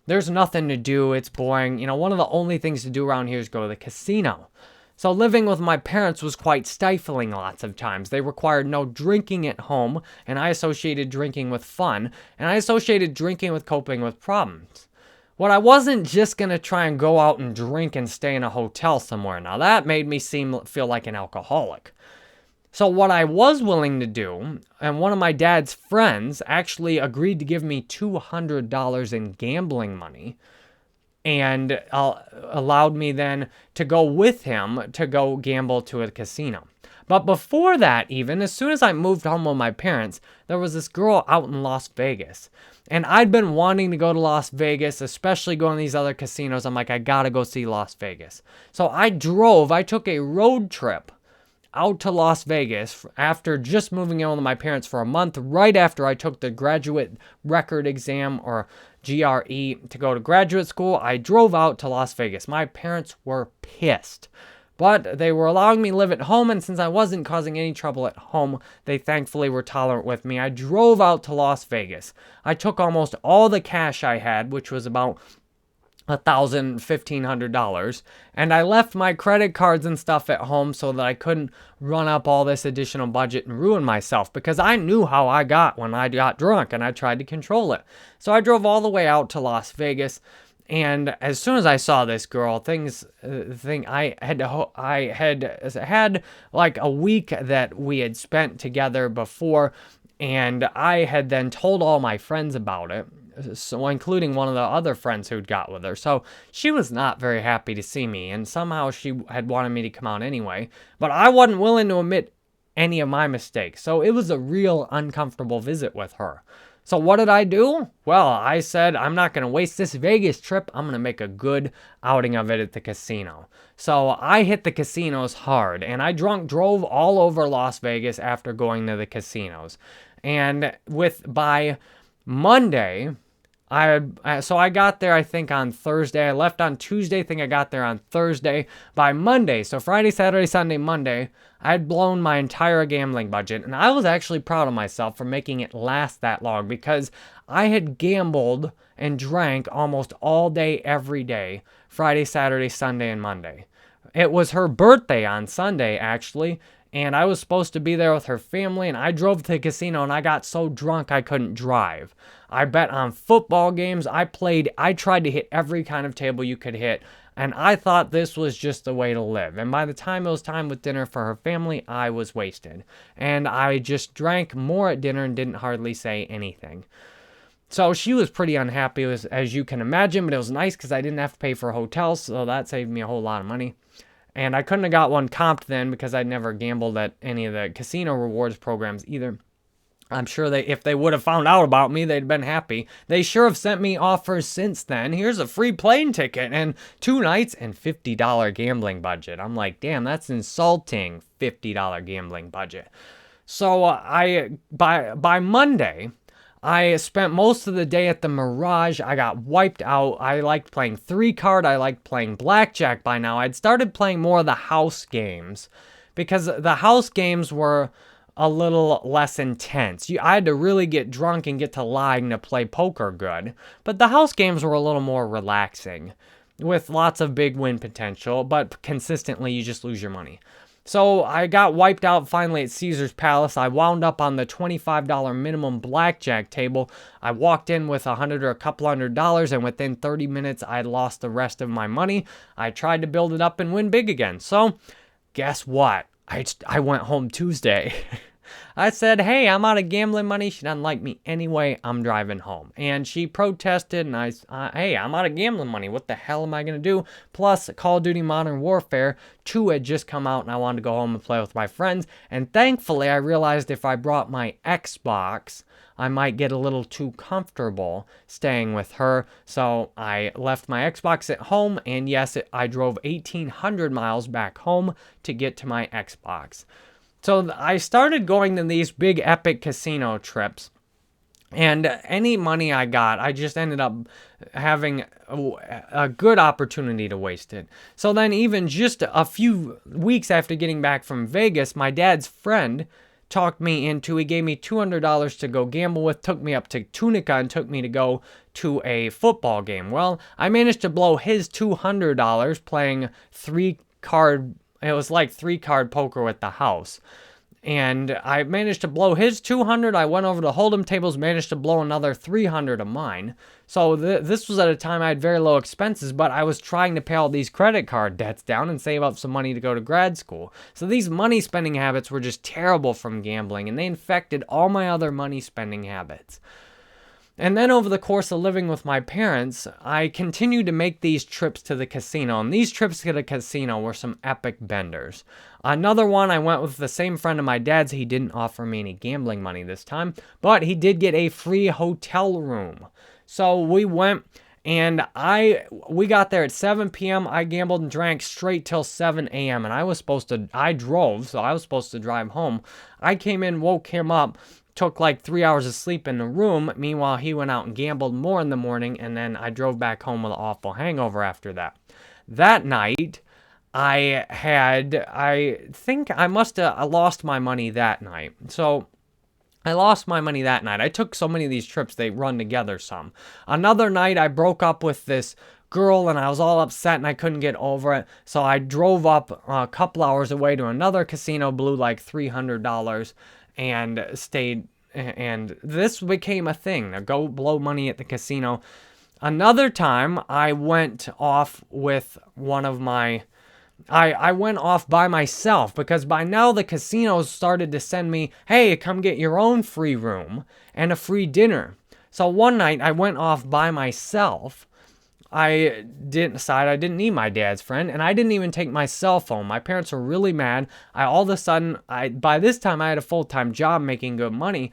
There's nothing to do. It's boring. One of the only things to do around here is go to the casino. So living with my parents was quite stifling lots of times. They required no drinking at home, and I associated drinking with fun, and I associated drinking with coping with problems. What I wasn't just going to try and go out and drink and stay in a hotel somewhere. Now that made me feel like an alcoholic. So what I was willing to do, and one of my dad's friends actually agreed to give me $200 in gambling money and allowed me then to go with him to go gamble to a casino. But before that even, as soon as I moved home with my parents, there was this girl out in Las Vegas. And I'd been wanting to go to Las Vegas, especially going to these other casinos. I'm like, I gotta go see Las Vegas. So I took a road trip out to Las Vegas after just moving in with my parents for a month, right after I took the graduate record exam, or GRE, to go to graduate school. I drove out to Las Vegas. My parents were pissed, but they were allowing me to live at home, and since I wasn't causing any trouble at home, they thankfully were tolerant with me. I drove out to Las Vegas. I took almost all the cash I had, which was about $1,500, and I left my credit cards and stuff at home so that I couldn't run up all this additional budget and ruin myself, because I knew how I got when I got drunk and I tried to control it. So I drove all the way out to Las Vegas, and as soon as I saw this girl, I had like a week that we had spent together before, And I had then told all my friends about it, so including one of the other friends who'd got with her. So she was not very happy to see me, and somehow she had wanted me to come out anyway. But I wasn't willing to admit any of my mistakes. So it was a real uncomfortable visit with her. So what did I do? Well, I said, I'm not going to waste this Vegas trip. I'm going to make a good outing of it at the casino. So I hit the casinos hard, and I drove all over Las Vegas after going to the casinos. And by Monday, I got there, I think, on Thursday. I left on Tuesday. I think I got there on Thursday. By Monday, so Friday, Saturday, Sunday, Monday, I had blown my entire gambling budget. And I was actually proud of myself for making it last that long, because I had gambled and drank almost all day, every day, Friday, Saturday, Sunday, and Monday. It was her birthday on Sunday, actually, and I was supposed to be there with her family, and I drove to the casino, and I got so drunk I couldn't drive. I bet on football games. I tried to hit every kind of table you could hit, and I thought this was just the way to live. And by the time it was time with dinner for her family, I was wasted. And I just drank more at dinner and didn't hardly say anything. So she was pretty unhappy, as you can imagine, but it was nice because I didn't have to pay for hotels, so that saved me a whole lot of money. And I couldn't have got one comped then because I'd never gambled at any of the casino rewards programs either. I'm sure if they would have found out about me, they'd been happy. They sure have sent me offers since then. Here's a free plane ticket and 2 nights and $50 gambling budget. I'm like, damn, that's insulting, $50 gambling budget. So by Monday, I spent most of the day at the Mirage. I got wiped out. I liked playing 3-card. I liked playing blackjack by now. I'd started playing more of the house games because the house games were a little less intense. I had to really get drunk and get to lying to play poker good. But the house games were a little more relaxing with lots of big win potential, but consistently you just lose your money. So I got wiped out finally at Caesar's Palace. I wound up on the $25 minimum blackjack table. I walked in with $100 or a couple $100, and within 30 minutes, I lost the rest of my money. I tried to build it up and win big again. So guess what? I went home Tuesday. I said, hey, I'm out of gambling money. She doesn't like me anyway. I'm driving home. And she protested, and hey, I'm out of gambling money. What the hell am I going to do? Plus, Call of Duty Modern Warfare 2 had just come out, and I wanted to go home and play with my friends. And thankfully, I realized if I brought my Xbox, I might get a little too comfortable staying with her. So I left my Xbox at home, and yes, I drove 1,800 miles back home to get to my Xbox. So I started going to these big epic casino trips, and any money I got, I just ended up having a good opportunity to waste it. So then even just a few weeks after getting back from Vegas, my dad's friend talked me into, he gave me $200 to go gamble with, took me up to Tunica and took me to go to a football game. Well, I managed to blow his $200 playing 3-card. It was like 3-card poker with the house. And I managed to blow his $200. I went over to Hold'em tables, managed to blow another $300 of mine. So this was at a time I had very low expenses, but I was trying to pay all these credit card debts down and save up some money to go to grad school. So these money spending habits were just terrible from gambling, and they infected all my other money spending habits. And then over the course of living with my parents, I continued to make these trips to the casino. And these trips to the casino were some epic benders. Another one, I went with the same friend of my dad's. He didn't offer me any gambling money this time, but he did get a free hotel room. So we went, and we got there at 7 p.m. I gambled and drank straight till 7 a.m. And I drove, so I was supposed to drive home. I came in, woke him up, took like 3 hours of sleep in the room. Meanwhile, he went out and gambled more in the morning, and then I drove back home with an awful hangover after that. That night, I think I must have lost my money that night. So I lost my money that night. I took so many of these trips, they run together some. Another night, I broke up with this girl, and I was all upset, and I couldn't get over it. So I drove up a couple hours away to another casino, blew like $300, and stayed, and this became a thing, to go blow money at the casino. Another time, I went off with one of my I went off by myself because by now the casinos started to send me, hey, come get your own free room and a free dinner. So one night I went off by myself. I didn't decide I didn't need my dad's friend, and I didn't even take my cell phone. My parents were really mad. All of a sudden, by this time I had a full-time job making good money.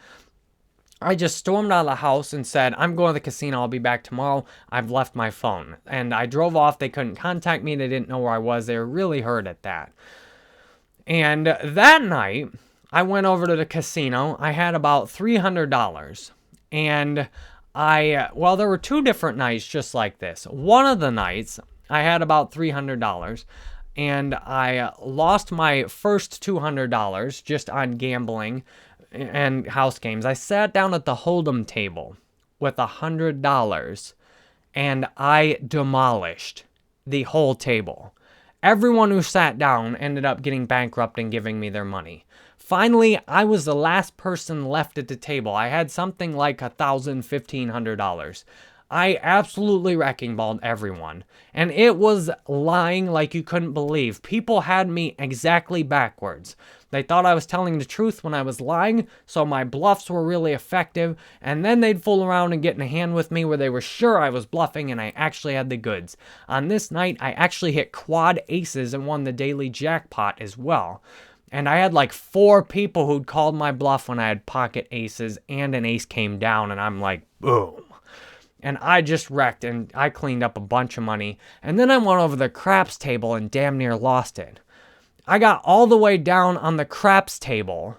I just stormed out of the house and said, I'm going to the casino. I'll be back tomorrow. I've left my phone. And I drove off. They couldn't contact me. They didn't know where I was. They were really hurt at that. And that night, I went over to the casino. I had about $300. And well, there were two different nights just like this. One of the nights, I had about $300. And I lost my first $200 just on gambling and house games. I sat down at the Hold'em table with $100 and I demolished the whole table. Everyone who sat down ended up getting bankrupt and giving me their money. Finally, I was the last person left at the table. I had something like $1,000, $1,500. I absolutely wrecking balled everyone. And it was lying like you couldn't believe. People had me exactly backwards. They thought I was telling the truth when I was lying, so my bluffs were really effective, and then they'd fool around and get in a hand with me where they were sure I was bluffing and I actually had the goods. On this night, I actually hit quad aces and won the daily jackpot as well. And I had like 4 people who'd called my bluff when I had pocket aces and an ace came down, and I'm like, boom. And I just wrecked, and I cleaned up a bunch of money. And then I went over the craps table and damn near lost it. I got all the way down on the craps table.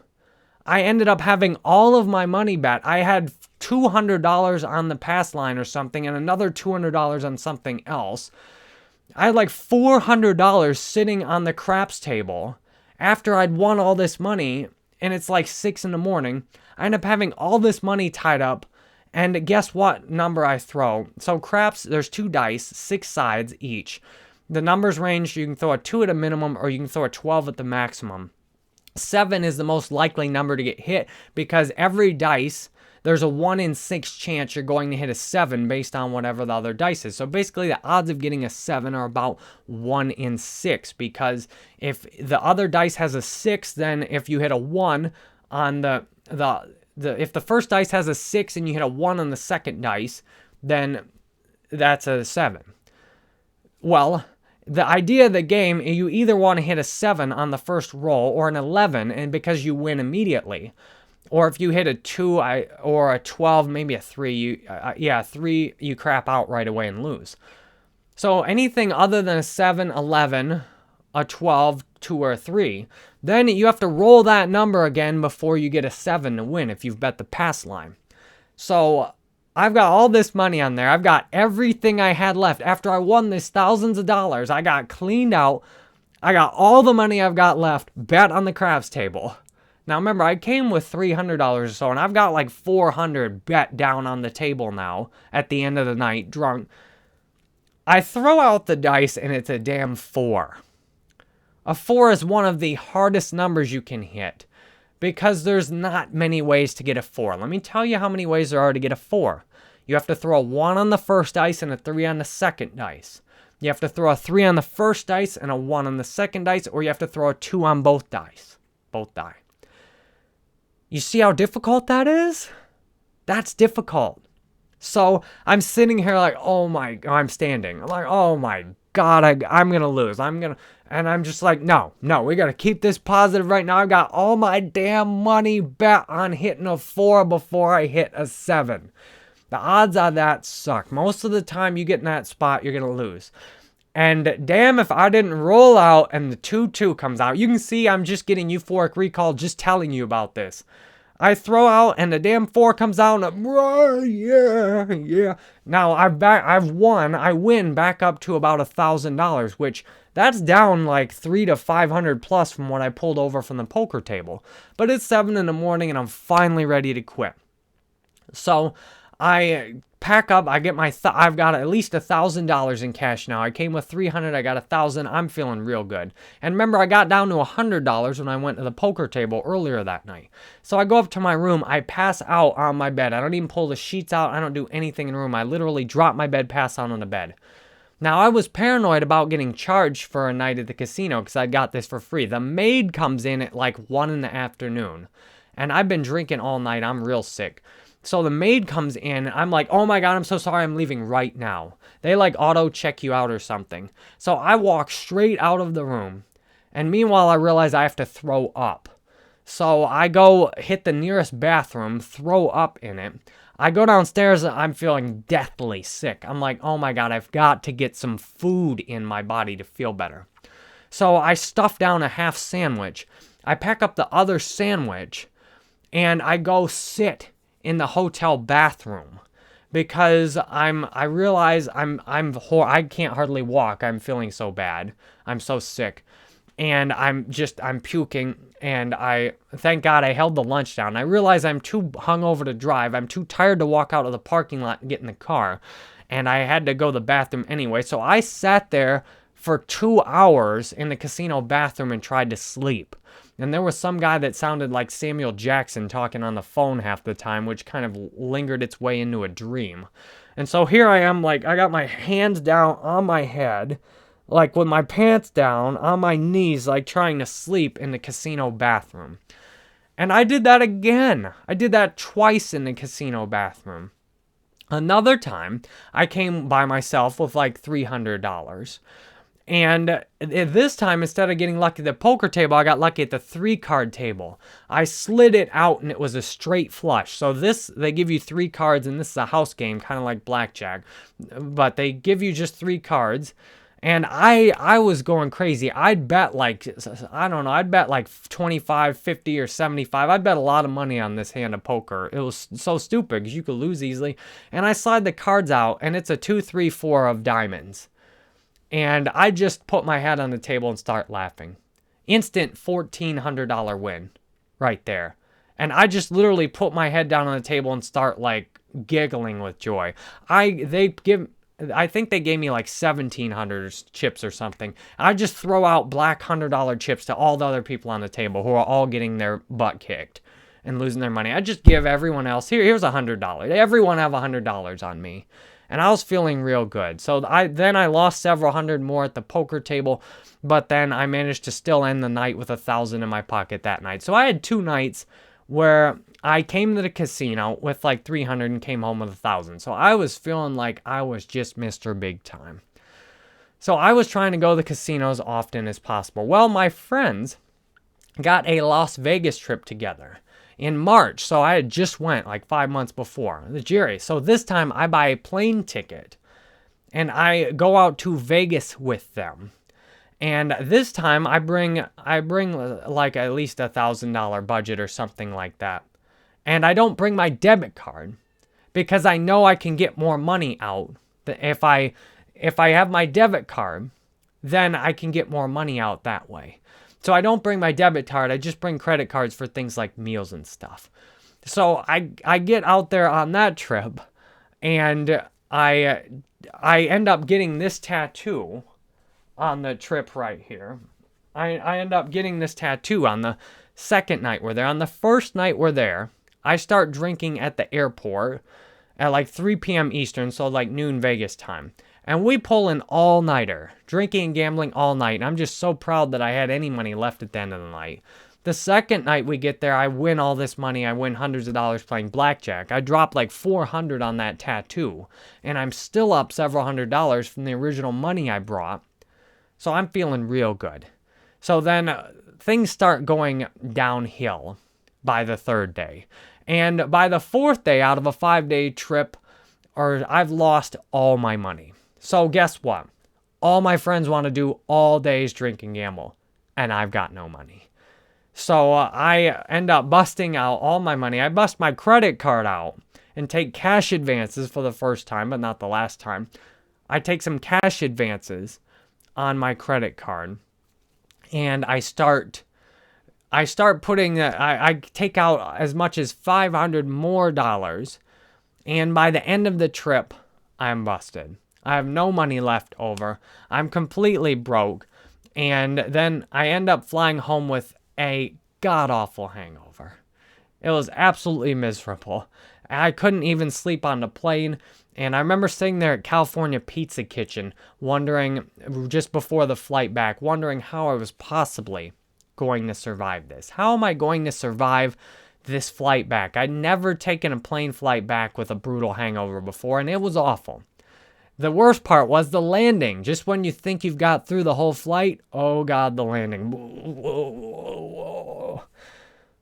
I ended up having all of my money bet. I had $200 on the pass line or something and another $200 on something else. I had like $400 sitting on the craps table after I'd won all this money, and it's like 6 in the morning. I ended up having all this money tied up. And guess what number I throw? So craps, there's 2 dice, 6 sides each. The numbers range, you can throw a 2 at a minimum or you can throw a 12 at the maximum. 7 is the most likely number to get hit because every dice, there's a 1 in 6 chance you're going to hit a 7 based on whatever the other dice is. So basically the odds of getting a 7 are about 1 in 6 because if the other dice has a 6, then if you hit a 1 on if the first dice has a 6 and you hit a 1 on the second dice, then that's a 7. Well, the idea of the game, you either want to hit a 7 on the first roll or an 11, and because you win immediately. Or if you hit a 2 or a 12, maybe a 3, 3, you crap out right away and lose. So anything other than a 7, 11, a 12, 2, or a 3, then you have to roll that number again before you get a 7 to win if you've bet the pass line. So I've got all this money on there. I've got everything I had left. After I won this thousands of dollars, I got cleaned out. I got all the money I've got left bet on the craps table. Now remember, I came with $300 or so, and I've got like $400 bet down on the table now at the end of the night, drunk. I throw out the dice, and it's a damn 4. A 4 is one of the hardest numbers you can hit because there's not many ways to get a 4. Let me tell you how many ways there are to get a 4. You have to throw a 1 on the first dice and a 3 on the second dice. You have to throw a 3 on the first dice and a 1 on the second dice, or you have to throw a 2 on both dice. Both die. You see how difficult that is? That's difficult. So I'm sitting here like, I'm standing. I'm like, oh my God, I'm going to lose. And I'm just like, no, we got to keep this positive right now. I've got all my damn money bet on hitting a 4 before I hit a 7. The odds on that suck. Most of the time you get in that spot, you're going to lose. And damn if I didn't roll out and the 2-2 comes out. You can see I'm just getting euphoric recall just telling you about this. I throw out and the damn 4 comes out and I'm, yeah. Now I've won. I win back up to about $1,000, which that's down like $300 to $500 plus from what I pulled over from the poker table. But it's 7 in the morning and I'm finally ready to quit. So I pack up, I've got at least $1,000 in cash now. I came with $300, I got $1,000. I'm feeling real good. And remember, I got down to $100 when I went to the poker table earlier that night. So I go up to my room, I pass out on my bed. I don't even pull the sheets out. I don't do anything in the room. I literally drop my bed, pass out on the bed. Now, I was paranoid about getting charged for a night at the casino because I got this for free. The maid comes in at like 1 in the afternoon, and I've been drinking all night. I'm real sick. So the maid comes in, and I'm like, oh my God, I'm so sorry. I'm leaving right now. They like auto check you out or something. So I walk straight out of the room, and meanwhile, I realize I have to throw up. So I go hit the nearest bathroom, throw up in it. I go downstairs, I'm feeling deathly sick. I'm like, oh my God, I've got to get some food in my body to feel better. So I stuff down a half sandwich. I pack up the other sandwich, and I go sit in the hotel bathroom because I realize I can't hardly walk. I'm feeling so bad. I'm so sick. And I'm puking, and thank God I held the lunch down. I realize I'm too hungover to drive. I'm too tired to walk out of the parking lot and get in the car. And I had to go to the bathroom anyway. So I sat there for 2 hours in the casino bathroom and tried to sleep. And there was some guy that sounded like Samuel Jackson talking on the phone half the time, which kind of lingered its way into a dream. And so here I am, like, I got my hands down on my head, like with my pants down, on my knees, like trying to sleep in the casino bathroom. And I did that again. I did that twice in the casino bathroom. Another time, I came by myself with like $300. And this time, instead of getting lucky at the poker table, I got lucky at the 3-card table. I slid it out, and it was a straight flush. So they give you 3 cards, and this is a house game, kind of like blackjack. But they give you just 3 cards. And I was going crazy. I'd bet like, I don't know, I'd bet like 25, 50, or 75. I'd bet a lot of money on this hand of poker. It was so stupid because you could lose easily. And I slide the cards out, and it's a 2, 3, 4 of diamonds. And I just put my head on the table and start laughing. Instant $1,400 win right there. And I just literally put my head down on the table and start like giggling with joy. I think they gave me like 1,700 chips or something. I just throw out black $100 chips to all the other people on the table who are all getting their butt kicked and losing their money. I just give everyone else, here's $100. Everyone have $100 on me. And I was feeling real good. So I lost several hundred more at the poker table, but then I managed to still end the night with 1,000 in my pocket that night. So I had 2 nights where I came to the casino with like 300 and came home with 1,000. So I was feeling like I was just Mr. Big Time. So I was trying to go to the casinos as often as possible. Well, my friends got a Las Vegas trip together in March. So I had just went like 5 months before the jury. So this time I buy a plane ticket and I go out to Vegas with them. And this time I bring like at least $1,000 budget or something like that. And I don't bring my debit card because I know I can get more money out. If I have my debit card, then I can get more money out that way. So I don't bring my debit card. I just bring credit cards for things like meals and stuff. So I get out there on that trip, and I end up getting this tattoo on the trip right here. I end up getting this tattoo on the second night we're there. On the first night we're there, I start drinking at the airport at like 3 p.m. Eastern, so like noon Vegas time. And we pull an all-nighter, drinking and gambling all night. And I'm just so proud that I had any money left at the end of the night. The second night we get there, I win all this money. I win hundreds of dollars playing blackjack. I drop like $400 on that tattoo. And I'm still up several $100s from the original money I brought. So I'm feeling real good. So then things start going downhill by the 3rd day. And by the 4th day out of a 5-day trip, I've lost all my money. So guess what? All my friends want to do all days drink and gamble, and I've got no money. So I end up busting out all my money. I bust my credit card out and take cash advances for the first time, but not the last time. I take some cash advances on my credit card, and I take out as much as $500 more, and by the end of the trip, I'm busted. I have no money left over. I'm completely broke. And then I end up flying home with a god-awful hangover. It was absolutely miserable. I couldn't even sleep on the plane. And I remember sitting there at California Pizza Kitchen, wondering, just before the flight back, wondering how I was possibly going to survive this. How am I going to survive this flight back? I'd never taken a plane flight back with a brutal hangover before, and it was awful. The worst part was the landing. Just when you think you've got through the whole flight, oh God, the landing.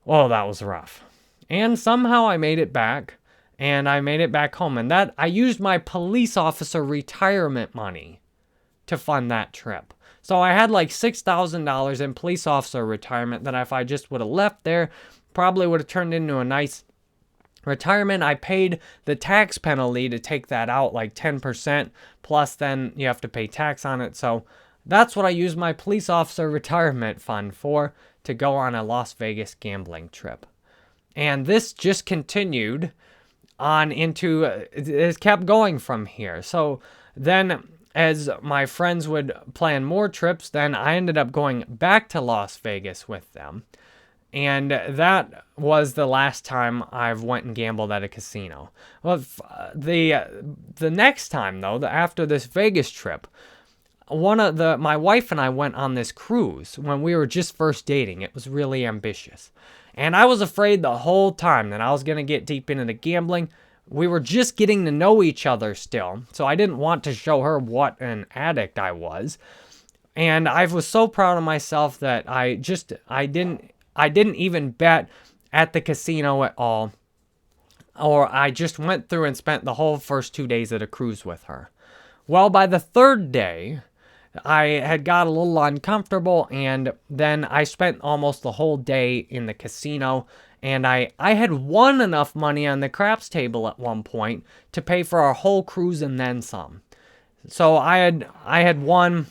Oh, that was rough. And somehow I made it back. And I made it back home. And that I used my police officer retirement money to fund that trip. So I had like $6,000 in police officer retirement that if I just would have left there, probably would have turned into a nice retirement. I paid the tax penalty to take that out, like 10%, plus then you have to pay tax on it. So that's what I used my police officer retirement fund for, to go on a Las Vegas gambling trip. And this just continued on into, it kept going from here. So then as my friends would plan more trips, then I ended up going back to Las Vegas with them. And that was the last time I've went and gambled at a casino. Well, the next time though, after this Vegas trip, my wife and I went on this cruise when we were just first dating. It was really ambitious. And I was afraid the whole time that I was going to get deep into the gambling. We were just getting to know each other still, so I didn't want to show her what an addict I was. And I was so proud of myself that I didn't even bet at the casino at all. Or I just went through and spent the whole first 2 days of the cruise with her. Well, by the third day, I had got a little uncomfortable, and then I spent almost the whole day in the casino, and I had won enough money on the craps table at one point to pay for our whole cruise and then some. So I had won